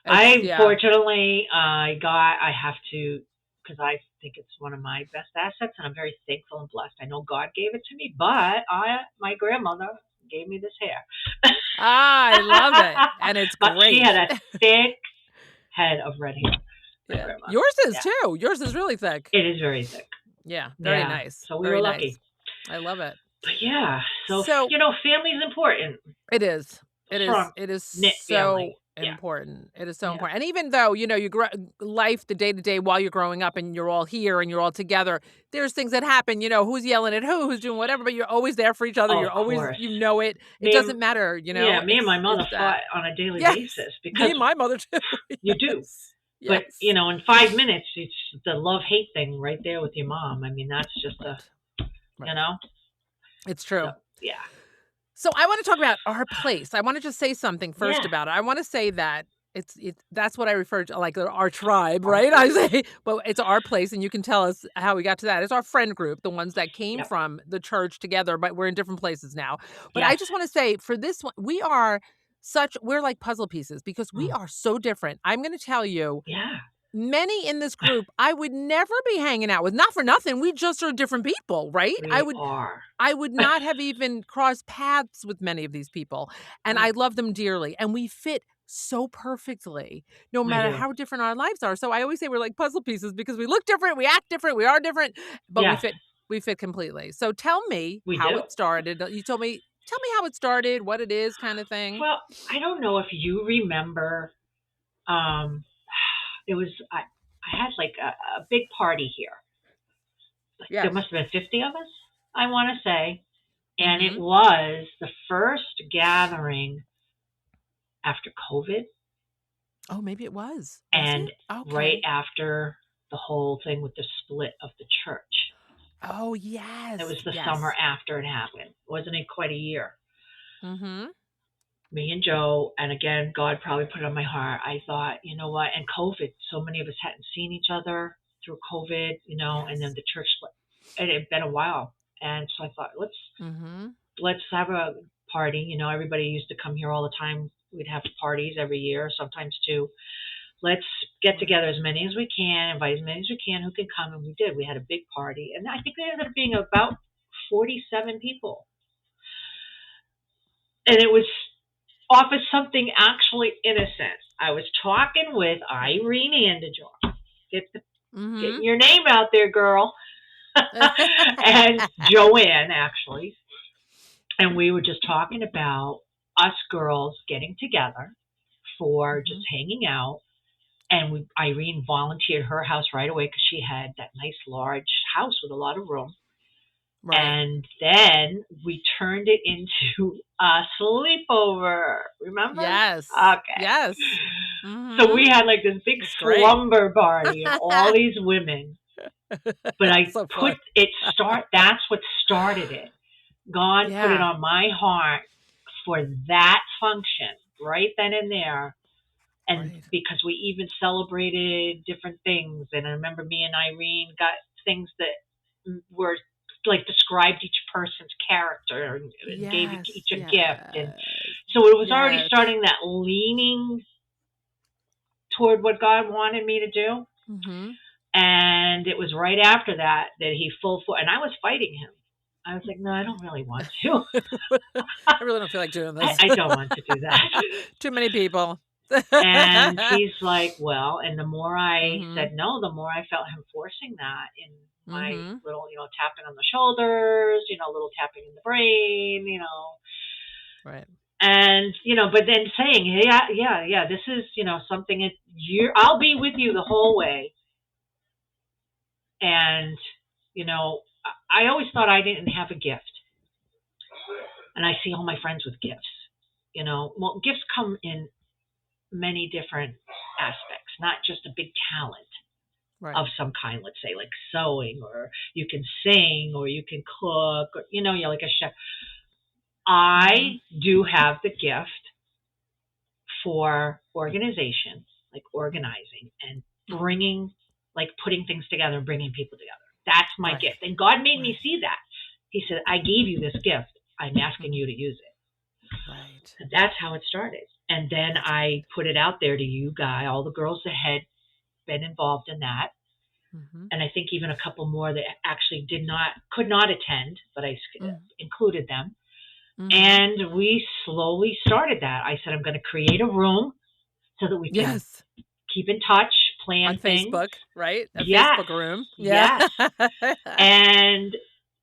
It's yeah. I have to, because I think it's one of my best assets, and I'm very thankful and blessed. I know God gave it to me, but my grandmother gave me this hair. Ah, I love it. And it's But she had great. a thick head of red hair. My Yeah. grandmother. Yours is Yeah, too. Yours is really thick. it is very thick. Yeah. Very Yeah, nice. so we were Very lucky. nice. I love it. But yeah, so So family is important. it is. It is. Strong It is knit so family. Yeah, important. It is so yeah, important. And even though, you grow life the day to day while you're growing up and you're all here and you're all together, there's things that happen, who's yelling at who's doing whatever, but you're always there for each other. oh, You're of always, course. it. It Me and doesn't matter, me and my mother it's that. fought on a daily Yes. basis Me because and my mother too. you do. Yes. But Yes. in 5 minutes, it's the love hate thing right there with your mom. I mean, that's just Right. you Right. know. It's So true. yeah, So I want to talk about our place. I want to just say something first Yeah. about it. I want to say that it's that's what I refer to, like our tribe, Our right? I place. say, but it's our place, and you can tell us how we got to that. It's our friend group, the ones that came Yep. from the church together, but we're in different places now. But I Yes. just want to say for this one, we're like puzzle pieces because we Mm. are so different. I'm going to tell you, Yeah. many in this group I would never be hanging out with. Not for nothing. We just are different people, right? We are. I would not have even crossed paths with many of these people, and I Mm. love them dearly, and we fit so perfectly, no We matter do. how different our lives are. So I always say we're like puzzle pieces because we look different, we act different, we are different, but Yes. we fit completely. So tell me We how do. it started. Tell me how it started, what it is, kind of thing. Well, I don't know if you remember. Um, it was I had like a big party here. Like there Yes. must have been 50 of us, I want to say, and it Mhm. was the first gathering after COVID, Oh, maybe it was. Was and it? right Okay. after the whole thing with the split of the church. Oh, It yes. was the summer Yes. after it happened. Wasn't it quite a year? Mhm. Me and Joe, and again, God probably put it on my heart. I thought, you know what? And COVID, so many of us hadn't seen each other through COVID, and then Yes. the church split. It had been a while, and so I thought, Mhm. let's have a party. Everybody used to come here all the time. We'd have parties every year, sometimes two. Let's get Right. together as many as we can, invite as many as we can who can come, and we did. We had a big party, and I think there ended up being about 47 people, and it was off of something actually innocent. I was talking with Right. Irene Andajar. Getting Mhm. your name out there, girl. And Joanne, actually. And we were just talking about us girls getting together for just Mhm. hanging out. And Irene volunteered her house right away because she had that nice large house with a lot of room. Right. And then we turned it into a sleepover. Remember? Yes. Okay. Yes. So Mhm. we had like this big It's great. slumber party of all these women. But I So put fun. it that's what started it. God put it Yeah. on my heart for that function right then and there. And Right. because we even celebrated different things. And I remember me and Irene got things that were like described each person's character and gave Yes. each a gift. And Yes. so it was already Yes. starting that leaning toward what God wanted me to do. Mhm. And it was right after that he full force, and I was fighting him. I was like, no, I don't really want to. I really don't feel like doing this. I don't want to do that. Too many people. And he's like, well, and the more I Mhm. said no, the more I felt him forcing that in my Mhm. little, tapping on the shoulders, a little tapping in the brain. Right. And, but then saying, yeah, yeah, yeah, this is, something I'll be with you the whole way. And, you know, I always thought I didn't have a gift. And I see all my friends with gifts. Well, gifts come in many different aspects, not just a big talent Right. of some kind, let's say like sewing, or you can sing, or you can cook, or, you're like a chef. Mhm. I do have the gift for organization, like organizing and Mhm. bringing, like putting things together and bringing people together. That's my Right. gift. And God made me Right. see that. He said, I gave you this gift. I'm asking Mhm. you to use it. Right. And that's how it started. And then That's great. I put it out there to you guys, all the girls that had been involved in that. Mhm. And I think even a couple more that actually could not attend, but I Mhm. included them. Mhm. And we slowly started that. I said, I'm going to create a room so that we can Yes. keep in touch, On plan things. Facebook, right? A Yes, Facebook room. Yeah. yes. And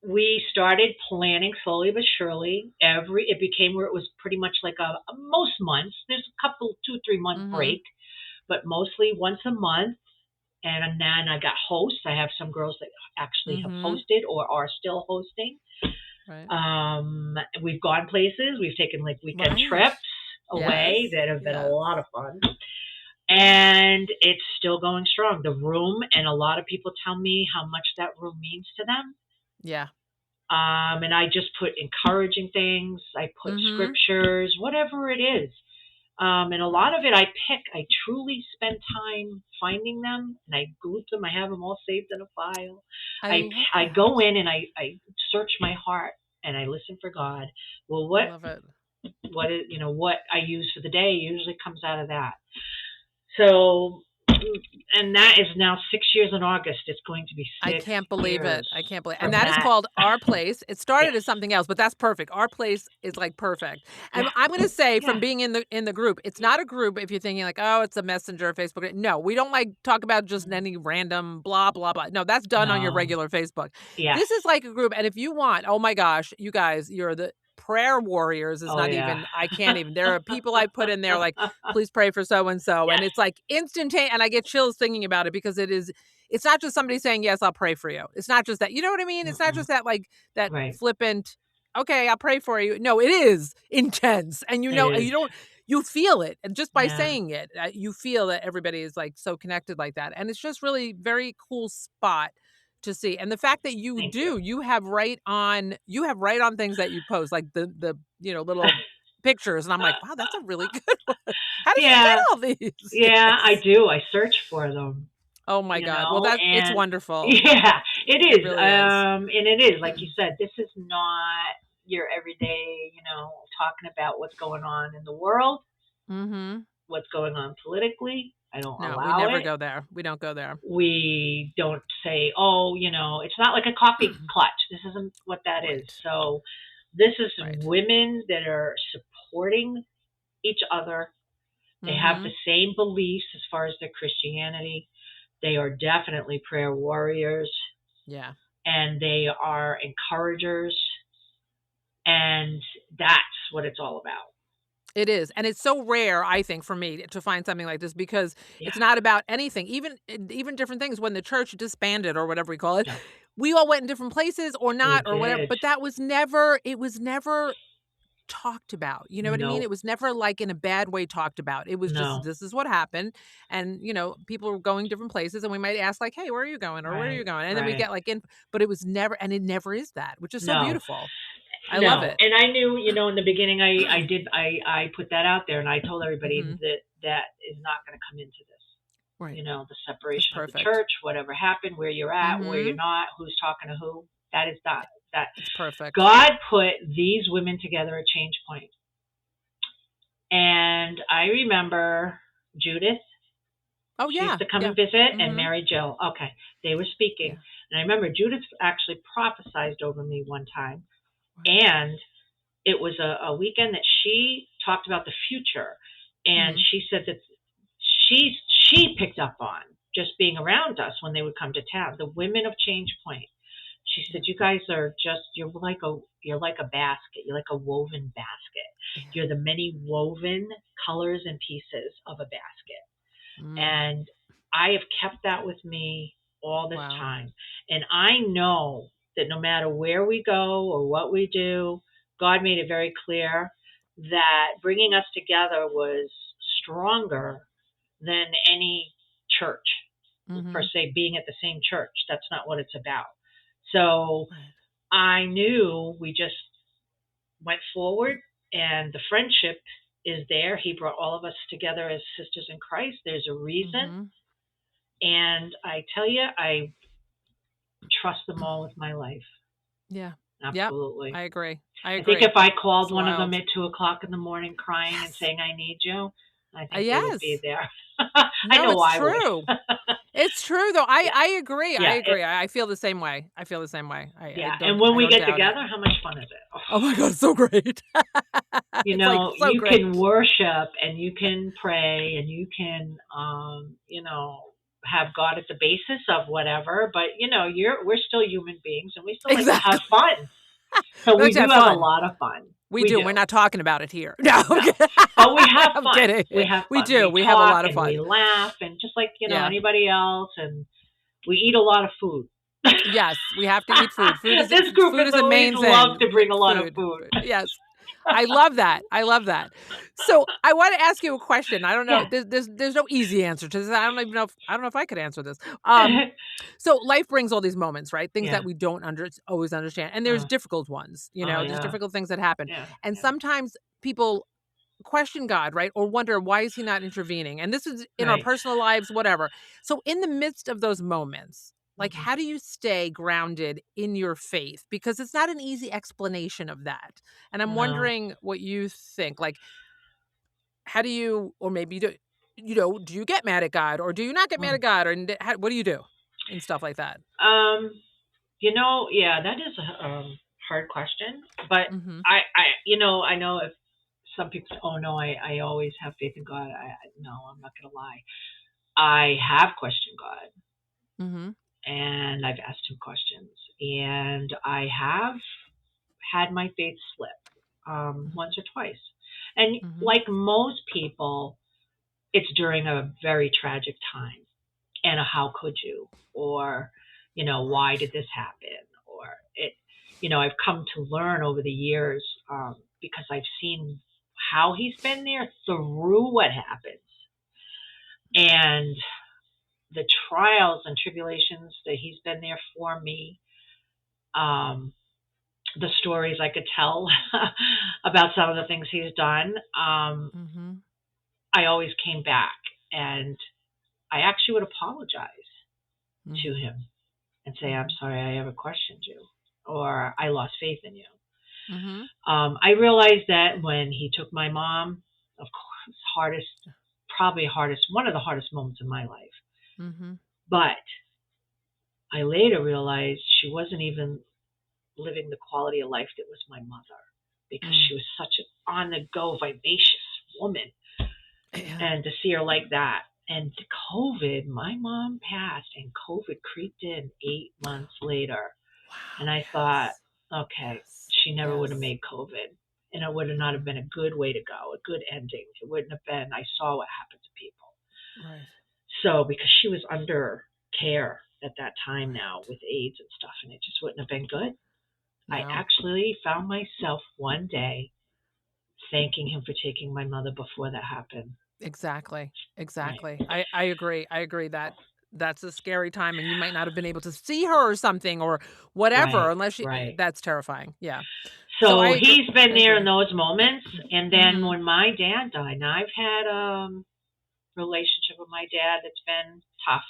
we started planning slowly but surely. It became where it was pretty much like most months. There's a couple, 2 3 month Mhm. break, but mostly once a month. And then I got hosts. I have some girls that actually have Mhm. hosted or are still hosting. Right. We've gone places. We've taken like weekend Right. trips away Yes. that have been a Yes. lot of fun. Yeah. And it's still going strong. The room, and a lot of people tell me how much that room means to them. Yeah. And I just put encouraging things. I put Mm-hmm. scriptures, whatever it is. And a lot of it I truly spend time finding them, and I group them. I have them all saved in a file. I I love I that. go in and I search my heart and I listen for God. Well, I love it. what is, what I use for the day usually comes out of that. So, and that is now 6 years in August. It's going to be I six can't believe years it. I can't believe, and from that is that. called Our Place. It started Yes. as something else, but that's perfect. Our Place is like perfect. And Yeah. I'm going to say, Yeah. from being in the group, it's not a group. If you're thinking like, oh, it's a messenger, Facebook. No, we don't like talk about just any random blah blah blah. No, that's done on your No. regular Facebook. Yes. This is like a group, and if you want, oh my gosh, you guys, you're the prayer warriors. Is Oh not yeah. even. I can't even. There are people I put in there like, please pray for so and so, Yes. and it's like instantaneous, and I get chills thinking about it because it is. It's not just somebody saying, yes, I'll pray for you. It's not just that. You know what I mean? It's not Mm-mm. just that, like, that Right. flippant, okay, I'll pray for you. No, it is intense. And It is. you feel it. And just by Yeah. saying it, you feel that everybody is like so connected like that. And it's just really very cool spot to see. And the fact that Thank you. you have right on things that you post, like the little pictures. And I'm like, wow, that's a really good one. How did you get Yeah. all these? Yeah, I Yes. do. I search for them, Oh my God. Well, it's and wonderful. yeah, it It is. really is. And it is, like you said, this is not your everyday, talking about what's going on in the world, Mhm. what's going on politically. I don't No, we allow never it. go there. We don't go there. We don't say, oh, it's not like a coffee clutch. This isn't what that is. Right. So this is Right. women that are supporting each other. They have the Mhm. same beliefs as far as their Christianity. They are definitely prayer warriors, Yeah. and they are encouragers, and that's what it's all about. It is. And it's so rare, I think, for me to find something like this because Yeah. it's not about anything. Even different things when the church disbanded or whatever we call it. Yeah. We all went in different places or We not or whatever, did. but it was never talked about. You know what I mean? No. It was never like in a bad way talked about. It was just No. this is what happened. And people were going different places and we might ask like, "Hey, where are you going?" or "Where are you Right. going?" And then we Right. get like in but it was never and it never is that, which is so No. beautiful. I love No. it. And I knew, in the beginning, I put that out there, and I told everybody Mhm. that is not going to come into this. Right. The That's separation of the perfect. church, whatever happened, where you're at, where you're Mhm. not, who's talking to who. That is that. It's perfect. God put these women together at Change Point. And I remember Judith. Oh, She used yeah. to come Yeah. and visit, and Mhm. Mary Jill. Okay, they were speaking. Yeah. And I remember Judith actually prophesized over me one time. Right. And it was a weekend that she talked about the future. And Mhm. she said that she picked up on just being around us when they would come to town, the women of Change Point. She Yeah. said, "You guys are you're like a basket. You're like a woven basket. Yeah. You're the many woven colors and pieces of a basket." Mm. And I have kept that with me all this Wow. time. And I know that no matter where we go or what we do, God made it very clear that bringing us together was stronger than any church, per Mhm. se, being at the same church. That's not what it's about. So Right. I knew we just went forward, and the friendship is there. He brought all of us together as sisters in Christ. There's a reason. Mhm. And I tell you, I trust them all with my life. Yeah. Yep. Absolutely. I agree. I I think agree. if I called It's one of them wild. at 2 o'clock in the morning crying and Yes. saying I need you, I think they would be Yes. there. I No, know it's I would. true. It's true though. I Yeah. I agree. I Yeah. agree. I feel the same way. I feel the same way. Yeah. And when I we don't get doubt it. together, how much fun is it? Oh, Oh my God, it's so great. It's like so you can great. worship and you can pray and you can, have God at the basis of whatever, but we're still human beings and we still like to have Exactly. fun. So We we like to do have have a fun. lot of fun. We We do. do. And we're not talking about it here. No, I'm No. kidding. But we have I'm fun. kidding. We have We fun. do. We We have a talk lot of and we fun. laugh and just like, Yeah. anybody else, and we eat a lot of food. Yes, we have to eat food. This group Food has is the always main loved thing. to bring a lot of Food. food. Yes. I love that. I love that. So I want to ask you a question. I don't know. Yeah. There's no easy answer to this. I don't even know if I could answer this. So life brings all these moments, right? Things Yeah. that we don't always understand, and there's difficult ones. Oh, There's yeah. difficult things that happen, Yeah. and Yeah. sometimes people question God, right? Or wonder why is he not intervening? And this is in our Right. personal lives, whatever. So in the midst of those moments, like Mhm. how do you stay grounded in your faith? Because it's not an easy explanation of that. And I'm No. wondering what you think. Like, how do you, or maybe do you get mad at God or do you not get mad Mm. at God? Or what do you do and stuff like that? Um, yeah, that is a hard question, but Mm-hmm. I know if some people say, "Oh no, I always have faith in God." No, I'm not gonna lie. I have questioned God, Mm-hmm. and I've asked him questions, and I have had my faith slip once or twice. And Mm-hmm. like most people, it's during a very tragic time, and a how could you, or why Right. did this happen, or it. I've come to learn over the years because I've seen how he's been there through what happens, and the trials and tribulations that he's been there for me. Um, the stories I could tell about some of the things he's done. Mm-hmm. I always came back, and I actually would apologize to Mm-hmm. him and say, "I'm Mm-hmm. sorry I ever questioned you," or "I lost faith in you." Mm-hmm. I realized that when he took my mom, of course, one of the hardest moments in my life. Mm-hmm. But I later realized she wasn't even living the quality of life that was my mother, because Mm. she was such an on the go, vivacious woman. Yeah. And to see her like that. And COVID, my mom passed, and COVID creeped in 8 months later. And Wow. I thought, Yes. okay, Yes. she never would have Yes. made COVID. And it would have not have Mm. been a good way to go, a good ending. It wouldn't have been. I saw what happened to people. Right. So, because she was under care at that time now Right. with AIDS and stuff, and it just wouldn't have been good. I No. actually found myself one day thanking him for taking my mother before that happened. Exactly. Right. Exactly. I agree. I agree that that's a scary time and you might not have been able to see her or something or whatever Right. unless Right. that's terrifying. Yeah. So I So agree. he's been I there in agree. those moments. And then Mhm. when my dad died, now I've had relationship with my dad that's been tough,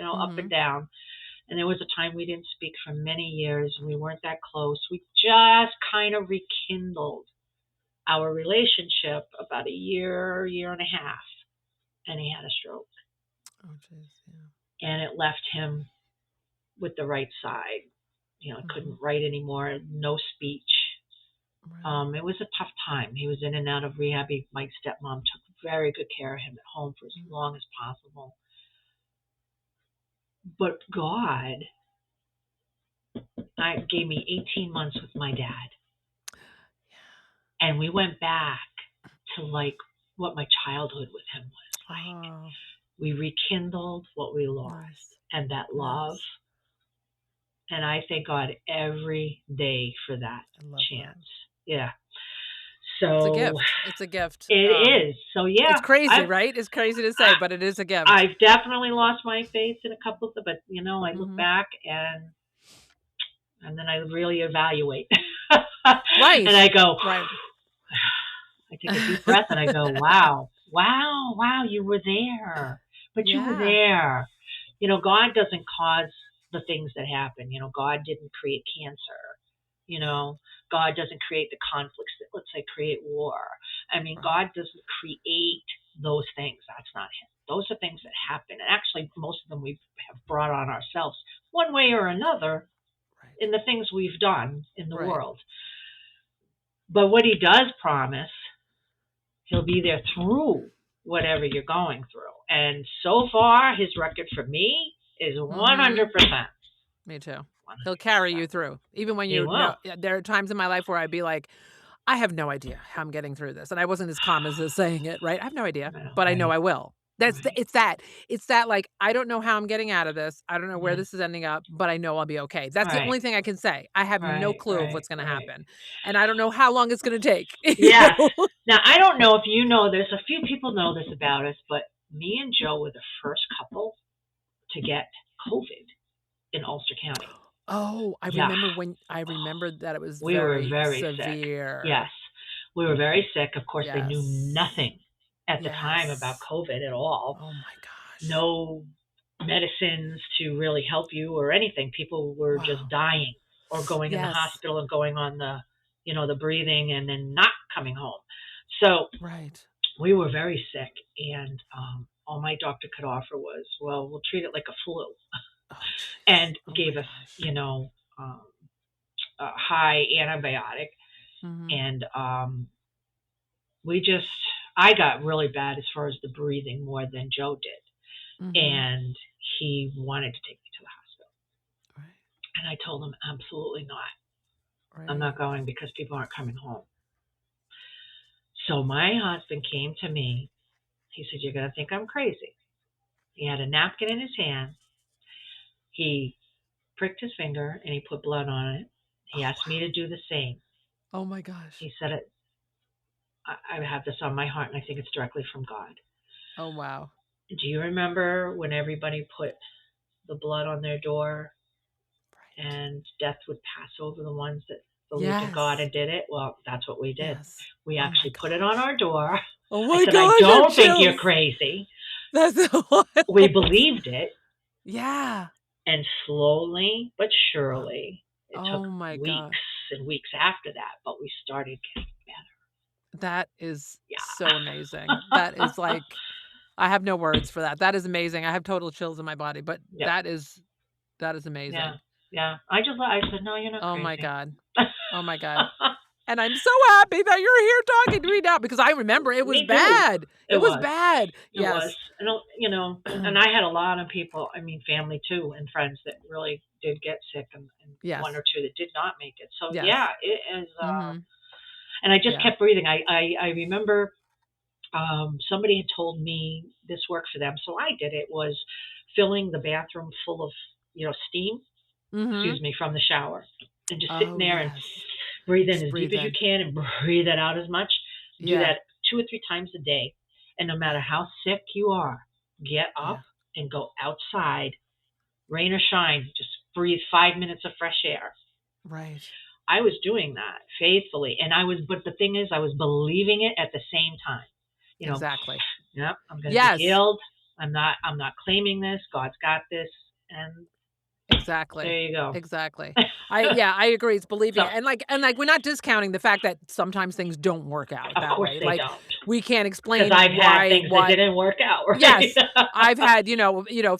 up and Mhm. down. And there was a time we didn't speak for many years. We weren't that close. We just kind of rekindled our relationship about a year and a half. And he had a stroke. Oh jeez. Yeah. And it left him with the right side. Mhm. Couldn't write anymore, no speech. Right. It was a tough time. He was in and out of rehab. My stepmom took very good care of him at home for as Mm. long as possible. But God gave me 18 months with my dad. And we went back to like what my childhood with him was like. Oh, We rekindled what we lost nice. and that love. Nice. And I thank God every day for that I love that. chance. Yeah. It's a So gift. It's a gift. it is. So It's yeah, crazy, right? It's crazy to say, I, but it is a gift. I've definitely lost my faith in a couple of them, but I look Mhm. back and then I really evaluate. And I Right. go, Right. I take a deep breath and I go, wow, wow, wow, you were there. But you were Yeah. there. God doesn't cause the things that happen. God didn't create cancer. You Yeah. know, God doesn't create the conflicts that, let's say, create war. I mean, Right. God doesn't create those things. That's not Him. Those are things that happen. And actually, most of them we have brought on ourselves one way or Right. another Right. in the things we've done in the Right. world. But what He does promise, He'll be there through whatever you're going through. And so far, His record for me is Mhm. 100%. Me too. He'll carry 100%. you through. Even when He you know will. there are times in my life where I'd be like, I have no idea how I'm getting through this. And I wasn't as calm as saying it, right? I have no idea, but I know Right. I will. It's that like, I don't know how I'm getting out of this. I don't know where Yeah. this is ending up, but I know I'll be okay. That's the Right. only thing I can say. I have no Right. clue of Right. what's going to Right. happen, and I don't know how long it's going to take. Yeah. Now, I don't know if you know this. A few people know this about us, but me and Joe were the first couple to get COVID in Ulster County. Oh, I Yeah. remember that it was We were very very sick. severe. Yes. We were very sick. Of course, they knew Yes. nothing at the time about Yes. COVID at all. Oh my gosh. No medicines to really help you or anything. People were just Wow. dying or going in the Yes. hospital and going on the breathing and then not coming home. So Right. we were very sick, and all my doctor could offer was, well, we'll treat it like a flu, Oh, jeez. and Oh gave my us, gosh. a high antibiotic, Mhm. and I got really bad as far as the breathing more than Joe did, Mhm. and he wanted to take me to the hospital, Right. and I told him absolutely not. I'm Right. not going because people aren't coming home. So my husband came to me. He said, "You're going to think I'm crazy." He had a napkin in his hand. He pricked his finger and he put blood on it. He Oh, asked me to do the same. Oh my gosh. He said, I have this on my heart and I think it's directly from God. Oh wow. Do you remember when everybody put the blood on their door Right. and death would pass over the ones that believed in God Yes. and did it? Well, that's what we did. Yes. We Oh my actually put it on gosh. our door. Oh I my said, I gosh, I have don't think you're chills. crazy. That's We wild. believed it. Yeah. And slowly but surely, it took Oh my weeks gosh. and weeks after that, but we started getting better. That is so Yeah. amazing. That is like, I have no words for that. That is amazing. I have total chills in my body, but Yep. that is Yeah. amazing. Yeah. I said, no, you're not Oh my crazy. God. Oh my God. And I'm so happy that you're here talking to me now because I remember it was Me too. bad. It was Was. bad. It was. Yes. And I had a lot of people, family too, and friends that really did get sick, and Yes. one or two that did not make it. So, Yes. yeah, it is. Mhm. And I just Yeah. kept breathing. I remember somebody had told me this worked for them, so I did it, was filling the bathroom full of, steam, Mhm. from the shower, and just sitting Oh, there and yes. breathe in Just as deep breathe as you in. can and breathe it out as much. Do Yeah. that 2 or 3 times a day. And no matter how sick you are, get up Yeah. and go outside, rain or shine, just breathe 5 minutes of fresh air. Right. I was doing that faithfully, and but the thing is, I was believing it at the same time. Exactly. Yep, I'm going to Yes. be healed. I'm not claiming this. God's got this. And Exactly. there you go. Exactly. I agree. It's believing So, it. And like we're not discounting the fact that sometimes things don't work out of that course way. they Like don't. we can't Because explain I've had things that why didn't work out, right? Yes. I've had,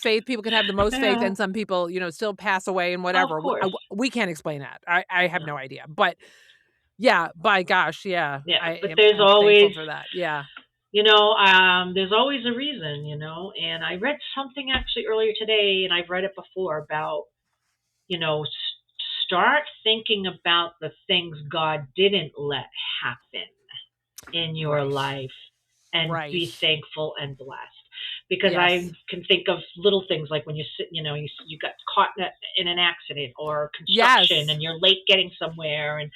faith. People can have the most faith, Yeah, and some people, still pass away and of whatever. course. We can't explain that. I have No. no idea. But yeah, by gosh, yeah, Yeah, I but am there's I'm thankful always, for that. Yeah. there's always a reason, and I read something actually earlier today, and I've read it before about, start thinking about the things God didn't let happen in your Right. life and Right. be thankful and blessed. Because I Yes. can think of little things like when you sit, you got caught in an accident or Yes. construction and you're late getting somewhere. And,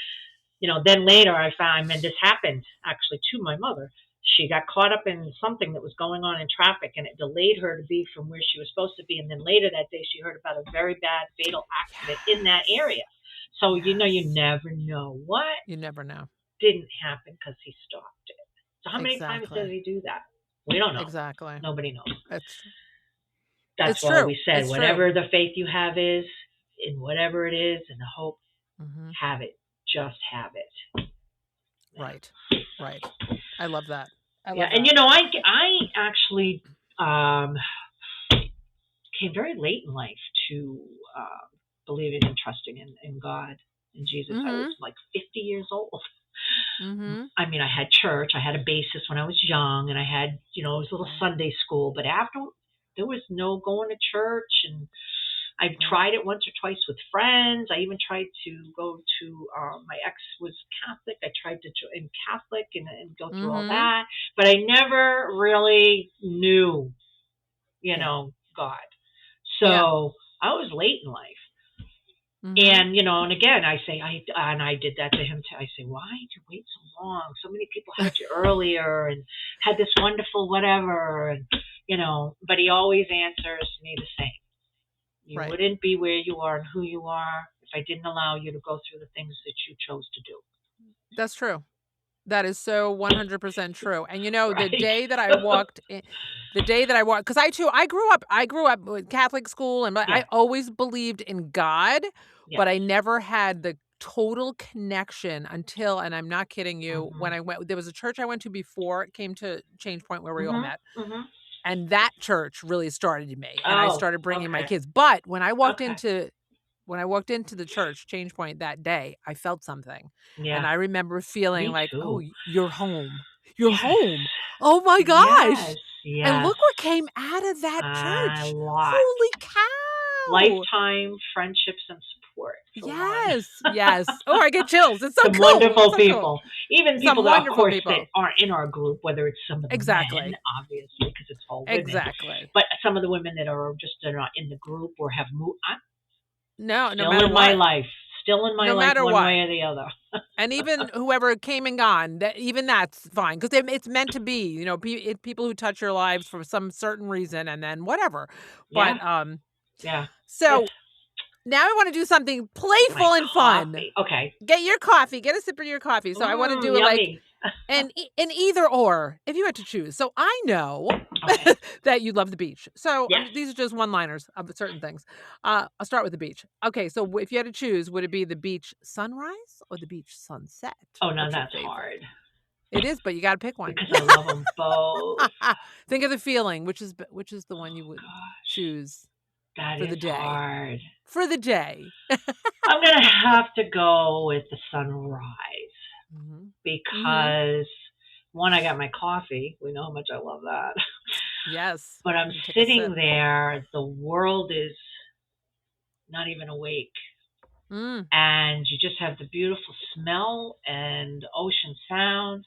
then later I found, and this happened actually to my mother. She got caught up in something that was going on in traffic and it delayed her to be from where she was supposed to be. And then later that day, she heard about a very bad fatal accident in that area. So, you never know what You never know. didn't happen because he stopped it. So how many times Exactly. does he do that? We don't know. Exactly. Nobody knows. It's That's why true. we said, It's whatever true. the faith you have is, in whatever it is, and the hope, Mhm. have it. Just have it. Right. Right. I love that. I Yeah, love and that. I actually came very late in life to believing and trusting in God and Jesus. I was Mhm. like 50 years old. Mhm. I mean, I had church. I had a basis when I was young, and I had, it was a little Right. Sunday school. But after, there was no going to church, and I've tried it once or twice with friends. I even tried to go to, my ex was Catholic. I tried to join Catholic and go through all that, but I never really knew, God. So I was late in life. And, and again, I did that to him too. I say, why did you wait so long? So many people had you earlier and had this wonderful whatever. And, but he always answers me the same. You wouldn't be where you are and who you are if I didn't allow you to go through the things that you chose to do. That's true. That is so 100% true. And the day that I walked in, because I grew up with Catholic school, and I always believed in God, but I never had the total connection until, and I'm not kidding you, when there was a church I went to before it came to Change Point where we all met. And that church really started me, and I started bringing my kids. But when I walked into the church, Change Point, that day, I felt something. Yeah. And I remember feeling like, oh, you're home. You're home. Oh my gosh. Yes. And look what came out of that church. Holy cow. Lifetime friendships and support. Yes. Yes. Oh, I get chills. It's so some cool. Wonderful so people. Cool. Even people that, of course, that aren't in our group, whether it's some of the men, obviously, because it's all women. Exactly. But some of the women that are just not in the group or have moved. No matter what. Still in my life, no matter one what. way or the other. And even whoever came and gone, that's fine, because it's meant to be. People who touch your lives for some certain reason, and then whatever. But So now I want to do something playful and fun. Okay. Get your coffee. Get a sip of your coffee. So I want to do it yummy. an either or, if you had to choose. So I know that you love the beach. So these are just one-liners of certain things. I'll start with the beach. Okay, so if you had to choose, would it be the beach sunrise or the beach sunset? Oh, no, that's hard. It is, but you got to pick one. Because I love them both. Think of the feeling. Which is the one you would choose for the day? Hard. For the day. I'm going to have to go with the sunrise. Because one, I got my coffee. We know how much I love that. Yes. But I'm sitting there. The world is not even awake. And you just have the beautiful smell and ocean sound.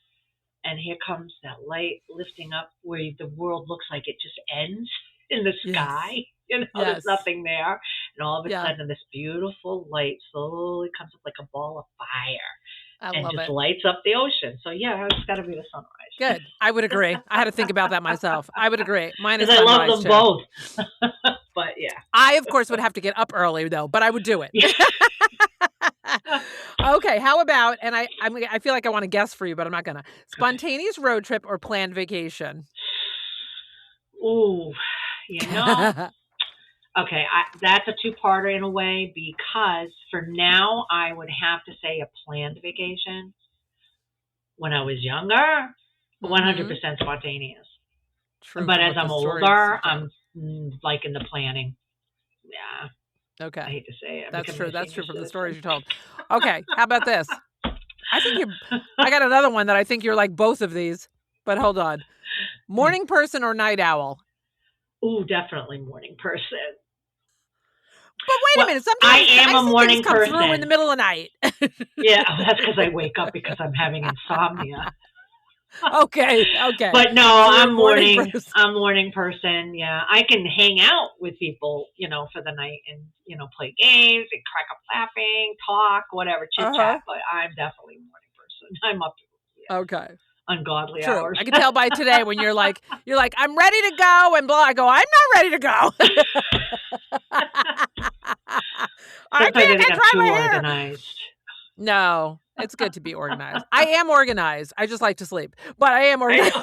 And here comes that light lifting up where the world looks like it just ends in the sky. There's nothing there. And all of a sudden, this beautiful light slowly comes up like a ball of fire. And just lights up the ocean. So, it's got to be the sunrise. Good. I would agree. I had to think about that myself. I would agree. Mine is sunrise, I love them both. But, I, of course, would have to get up early, though, but I would do it. Okay, how about, and I feel like I want to guess for you, but I'm not going to. Spontaneous road trip or planned vacation? Ooh, Okay, that's a two-parter in a way, because for now, I would have to say a planned vacation. When I was younger, 100% spontaneous. True, but as I'm older, I'm like in the planning. Yeah. Okay. I hate to say it. That's true. That's true from the stories you told. Okay, how about this? I got another one that I think you're like both of these, but hold on. Morning person or night owl? Ooh, definitely morning person. But wait a minute. Sometimes I am a morning come person. Through in the middle of the night. That's because I wake up because I'm having insomnia. Okay. But no, I'm morning person. Yeah, I can hang out with people, for the night and play games and crack up laughing, talk, whatever, chit chat. But I'm definitely a morning person. I'm up. Okay. Ungodly True. hours. I can tell by today when you're like, I'm ready to go, and blah. I go, I'm not ready to go. I can't dry my hair. Organized. No, it's good to be organized. I am organized. I just like to sleep, but I am organized.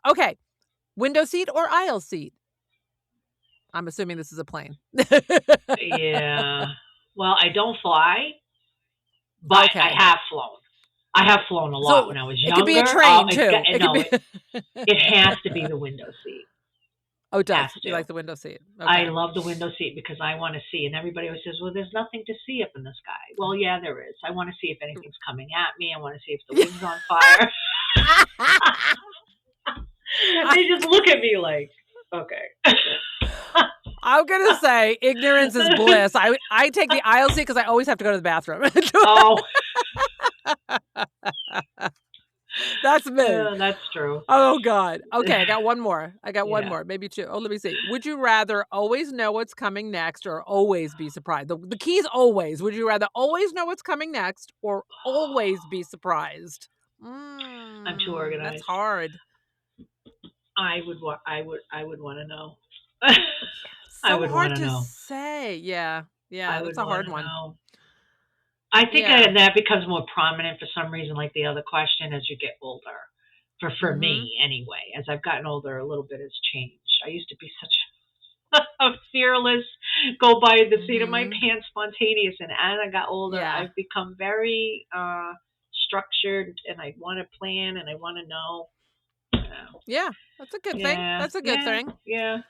Okay. Window seat or aisle seat? I'm assuming this is a plane. Yeah. Well, I don't fly, but I have flown. I have flown a lot when I was younger. It could be a train, too. It has to be the window seat. Oh, it does. You like the window seat? Okay. I love the window seat because I want to see. And everybody always says, well, there's nothing to see up in the sky. Well, yeah, there is. I want to see if anything's coming at me. I want to see if the wind's on fire. They just look at me like, okay. I'm going to say ignorance is bliss. I take the aisle seat because I always have to go to the bathroom. Oh, That's me. yeah, that's true. Oh, God. Okay, I got one more. One more, maybe two. Oh, let me see. Would you rather always know what's coming next or always be surprised? The key is always. Would you rather always know what's coming next or always be surprised? I'm too That's organized. hard. I would want to know. I So would hard want to to know. say. Yeah, I that's would a want hard to one. know. I think that becomes more prominent for some reason, like the other question, as you get older. For me, anyway, as I've gotten older, a little bit has changed. I used to be such a fearless, go by the seat of my pants, spontaneous, and as I got older, I've become very structured, and I want to plan, and I want to know. Yeah, that's a good thing. That's a good thing. Yeah.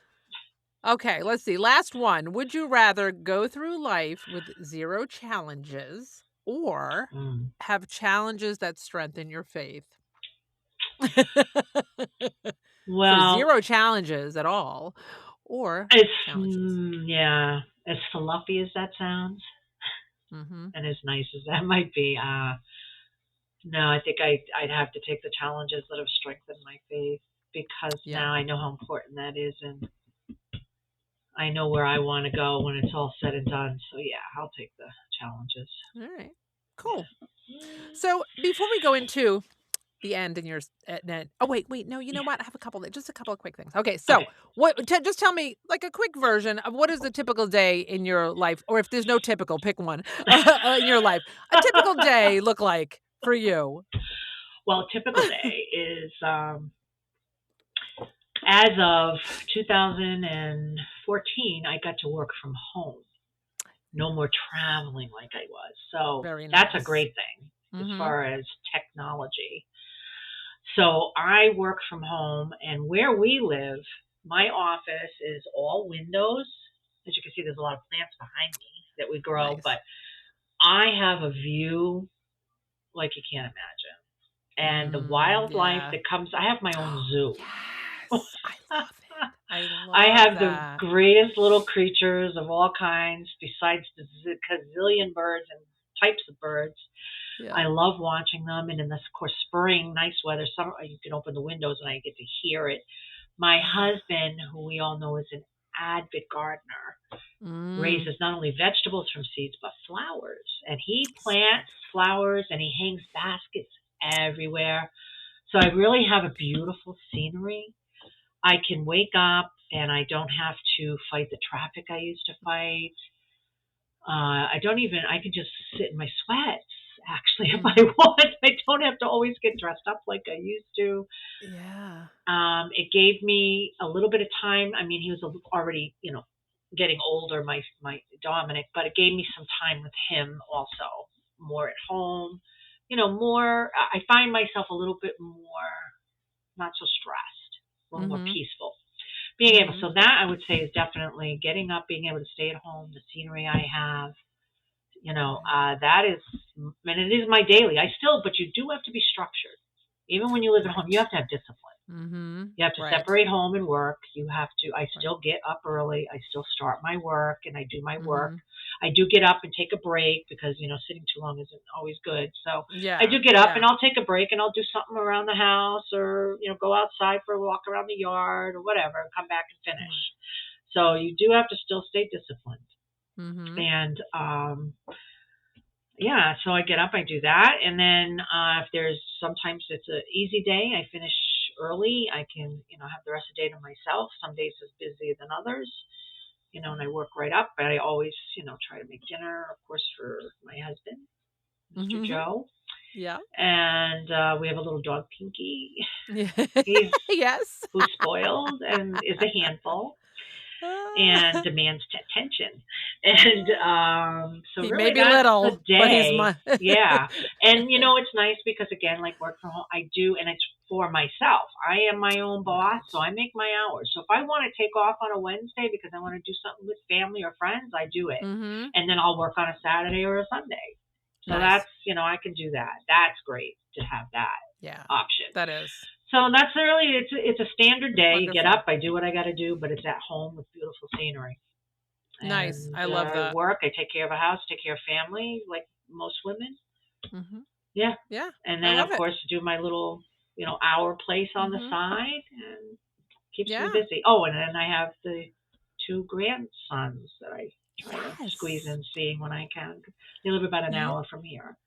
Okay, let's see. Last one. Would you rather go through life with 0 challenges or have challenges that strengthen your faith? Well, so 0 challenges at all or challenges. Yeah, as fluffy as that sounds, and as nice as that might be, no, I think I'd have to take the challenges that have strengthened my faith because now I know how important that is, and I know where I want to go when it's all said and done. So yeah, I'll take the challenges. All right, cool. So before we go into the end and your oh wait, no, you know what? I have just a couple of quick things. Okay, so just tell me like a quick version of what is the typical day in your life, or if there's no typical, pick one in your life. A typical day look like for you? Well, a typical day is as of 2014, I got to work from home. No more traveling like I was. So that's a great thing as far as technology. So I work from home, and where we live, my office is all windows. As you can see, there's a lot of plants behind me that we grow, but I have a view like you can't imagine. And the wildlife that comes, I have my own zoo. Yes, I love it. I have the greatest little creatures of all kinds, besides the gazillion birds and types of birds. I love watching them. And in this, of course, spring, nice weather, summer, you can open the windows and I get to hear it. My husband, who we all know is an avid gardener, raises not only vegetables from seeds, but flowers. And he plants flowers and he hangs baskets everywhere. So I really have a beautiful scenery. I can wake up and I don't have to fight the traffic I used to fight. I can just sit in my sweats, actually, if I want. I don't have to always get dressed up like I used to. Yeah. It gave me a little bit of time. I mean, he was already, getting older, my Dominic, but it gave me some time with him also, more at home, more, I find myself a little bit more, not so stressed, a little more peaceful. Being able, so that I would say is definitely getting up, being able to stay at home, the scenery I have, that is, and it is my daily. But you do have to be structured. Even when you live at home, you have to have discipline. You have to separate home and work. I still get up early. I still start my work and I do my work. I do get up and take a break because, sitting too long isn't always good. So I do get up and I'll take a break and I'll do something around the house or, go outside for a walk around the yard or whatever and come back and finish. So you do have to still stay disciplined. And, so I get up, I do that. And then if sometimes it's an easy day, I finish early. I can, have the rest of the day to myself. Some days it's busier than others, and I work right up. But I always, try to make dinner, of course, for my husband, Mr. Joe. Yeah. And we have a little dog, Pinky. He's who's spoiled and is a handful. And demands attention, and so he really may be that's little, the day. But he's yeah, and it's nice because again, like work from home, I do, and it's for myself. I am my own boss, so I make my hours. So if I want to take off on a Wednesday because I want to do something with family or friends, I do it, and then I'll work on a Saturday or a Sunday. So that's I can do that. That's great to have that option. That is. So that's really, it's a standard day. You get Wonderful. up, I do what I got to do, but it's at home with beautiful scenery. Nice. And I love I that. work, I take care of a house, take care of family, like most women. Mm-hmm. Yeah. Yeah. And I then, love of it. course, do my little, hour place on the Mm-hmm. side and keeps me Yeah. busy. Oh, and then I have the two grandsons that I try to squeeze Yes. in seeing when I can. They live about an Yeah. hour from here.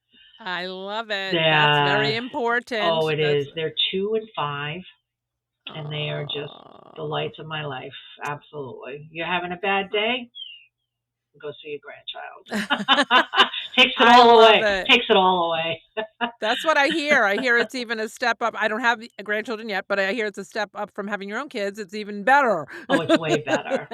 I love it. That's Yeah. very important. Oh, it That's is. They're 2 and 5, and they are just the oh, lights of my life. Absolutely. You're having a bad day? Go see your grandchild. Takes it I all love away. it. Takes it all away. That's what I hear. I hear it's even a step up. I don't have grandchildren yet, but I hear it's a step up from having your own kids. It's even better. Oh, it's way better.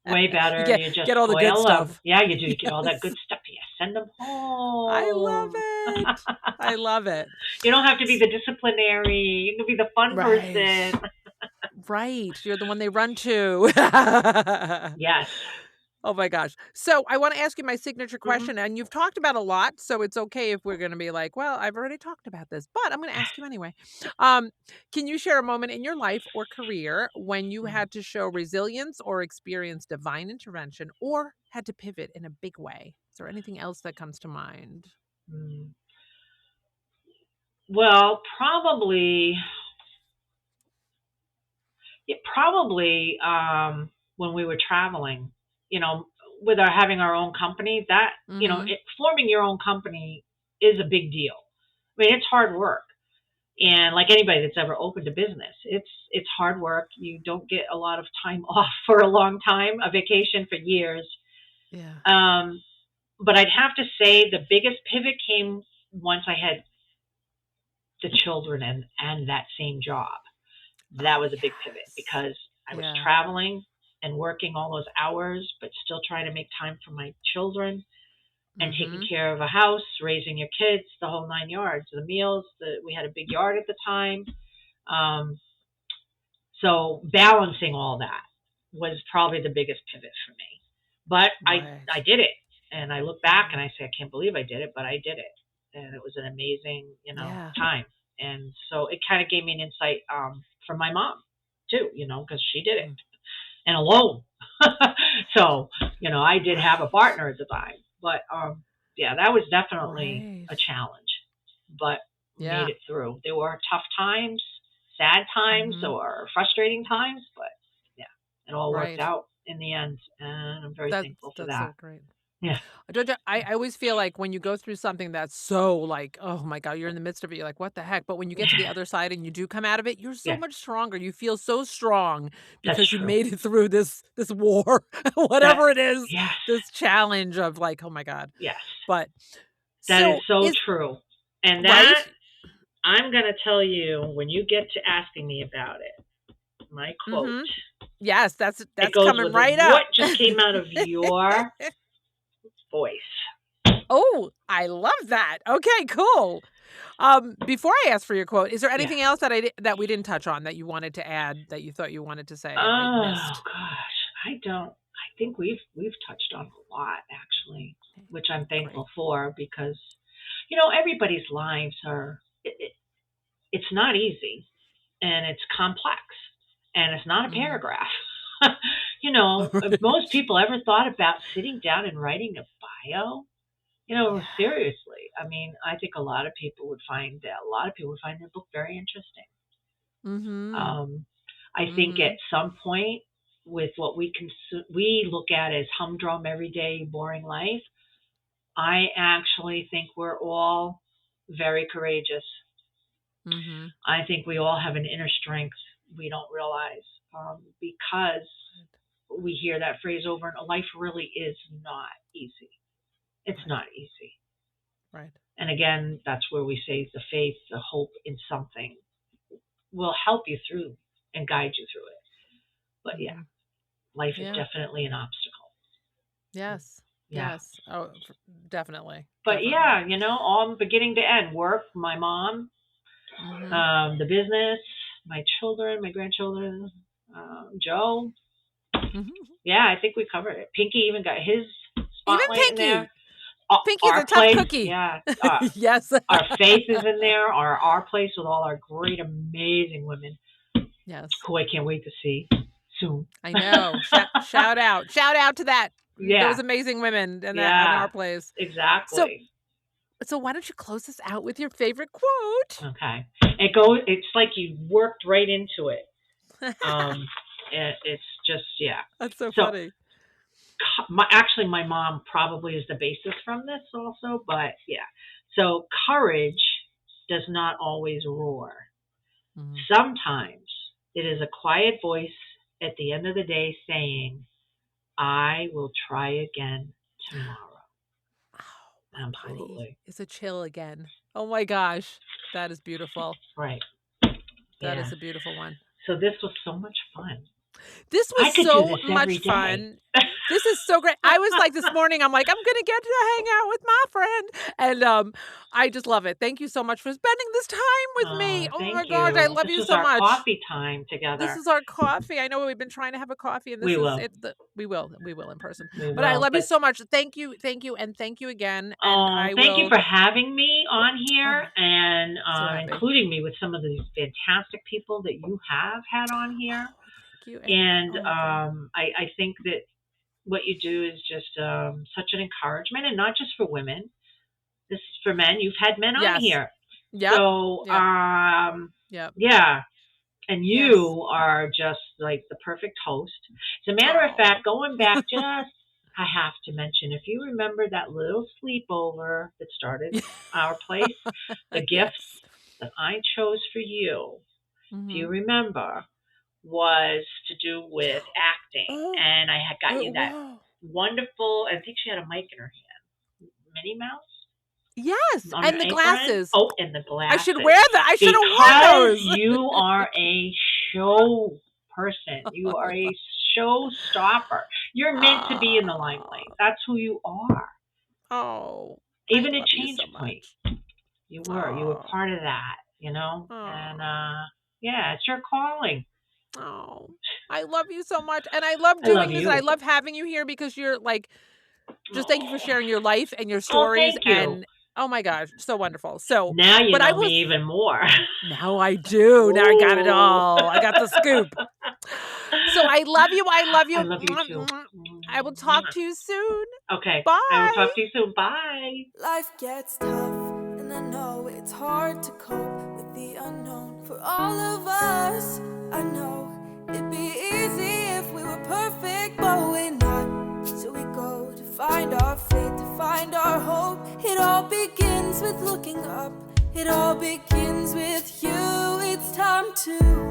Way You better. You just get all the good spoil them. stuff. Yeah, you do. You get all that Yes. good stuff. You send them I love home. it. I love it. You don't have to be the disciplinary. You can be the fun Right. person. Right. You're the one they run to. Yes. Oh my gosh. So I want to ask you my signature Hmm. question, and you've talked about a lot, so it's okay if we're going to be like, well, I've already talked about this, but I'm going to ask you anyway. Um, can you share a moment in your life or career when you had to show resilience or experience divine intervention or had to pivot in a big way? Is there anything else that comes to mind? Mm. Well, probably, yeah, probably when we were traveling, you know, with our having our own company, that, Mm-hmm. forming your own company is a big deal. I mean, it's hard work. And like anybody that's ever opened a business, it's hard work. You don't get a lot of time off for a long time, a vacation for years. Yeah. Um, but I'd have to say the biggest pivot came once I had the children and that same job. That Oh, was a big pivot yes. because I was Yeah. traveling and working all those hours, but still trying to make time for my children and taking Mm-hmm. care of a house, raising your kids, the whole 9 yards, the meals. We had a big yard at the time. Um, so balancing all that was probably the biggest pivot for me. But I Right. did it, and I look back and Right. I say I can't believe I did it, but I did it, and it was an amazing Yeah. time. And so it kind of gave me an insight from my mom too, because she did it Mm. and alone. So I did have a partner at the time, but yeah, that was definitely Right. a challenge, but made Yeah. it through. There were tough times, sad times, Mm-hmm. or frustrating times, but yeah, it all worked Right. out in the end, and I'm very thankful for That's that. so great. Yeah. Don't you, I always feel like when you go through something that's so like, oh my God, you're in the midst of it, you're like, what the heck? But when you get to the other side and you do come out of it, you're so Yeah, much stronger. You feel so strong that's because you true. made it through this war, That whatever it is, yes, this challenge of like, oh my God. yes, But that is so so is true. And right. that I'm gonna tell you when you get to asking me about it. My quote. Mm-hmm. Yes, It that's goes coming with right what up. just came out of your voice. Oh, I love that. Okay, cool. Before I ask for your quote, is there Yeah. anything else that we didn't touch on that you wanted to add that you thought you wanted to say that you Oh missed? gosh, I don't. I think we've touched on a lot actually, which I'm Great. thankful for because everybody's lives are. It's not easy and it's complex and it's not a Mhm. paragraph. If most people ever thought about sitting down and writing a bio, Yeah. seriously, I mean, I think a lot of people would find their book very interesting. Mhm. Um, I think at Mhm. some point, with what we look at as humdrum, everyday, boring life, I actually think we're all very courageous. Mhm. I think we all have an inner strength we don't realize because Right. we hear that phrase over, and life really is not easy. It's Right. not easy. Right. And again, that's where we say the faith, the hope in something will help you through and guide you through it. But yeah, Mhm. life is Yeah. definitely an obstacle. Yes. Yeah. Yes. Oh, definitely. But Definitely. yeah, all beginning to end work, my mom, Mhm. the business, my children, my grandchildren, Joe. Mhm. Yeah, I think we covered it. Pinky even got his Even spotlight in there. Pinky. Pinky's our a tough place, cookie. yeah. Yes. Our face is in there, our place with all our great, amazing women Yes. who I can't wait to see soon. I know. Shout out to that. Yeah. Those amazing women in our place. Exactly. So why don't you close us out with your favorite quote? Okay. It's like you worked right into it. It's just, yeah. That's so funny. My mom probably is the basis from this also, but yeah. So courage does not always roar. Mhm. Sometimes it is a quiet voice at the end of the day saying, I will try again tomorrow. Oh, absolutely. It's a chill again. Oh my gosh. That is beautiful. Right. That is a beautiful one. So this was so much fun. This was I could so do this much every day. fun. This is so great. I was like this morning, I'm like, I'm going to get to hang out with my friend. And I just love it. Thank you so much for spending this time with me. Oh my gosh, I love you so much. This was our coffee time together. This is our coffee. I know we've been trying to have a coffee, and we will in person. But I love you so much. Thank you, and thank you again. And thank you for having me on here and so including me with some of these fantastic people that you have had on here. Thank you. And I think that what you do is just such an encouragement, and not just for women. This is for men. You've had men on here. Yeah. So, yeah. And you are just like the perfect host. As a matter of fact, going back I have to mention, if you remember that little sleepover that started our place, the gifts that I chose for you, if you remember, was to do with acting. And I had got you that wonderful, I think she had a mic in her hand, Minnie Mouse. Yes, and the glasses. Oh, and the glasses. I should wear them. I should have worn those. You are a show person. You are a showstopper. You're meant to be in the limelight. That's who you are. Oh. Even at Change Point. You were part of that, you know? And it's your calling. Oh, I love you so much. And I love doing this, and I love having you here because you're like, just thank you for sharing your life and your stories. Thank you. And oh my gosh, so wonderful. So now you know me even more. Now I do. Now I got it all. I got the scoop. So I love you. I love you. I love you too. I will talk to you soon. Okay. Bye. I will talk to you soon. Bye. Life gets tough, and I know it's hard to cope with the unknown. For all of us, I know it'd be easy if we were perfect, but we're not. So we go to find our fate, to find our hope. It all begins with looking up. It all begins with you. It's time to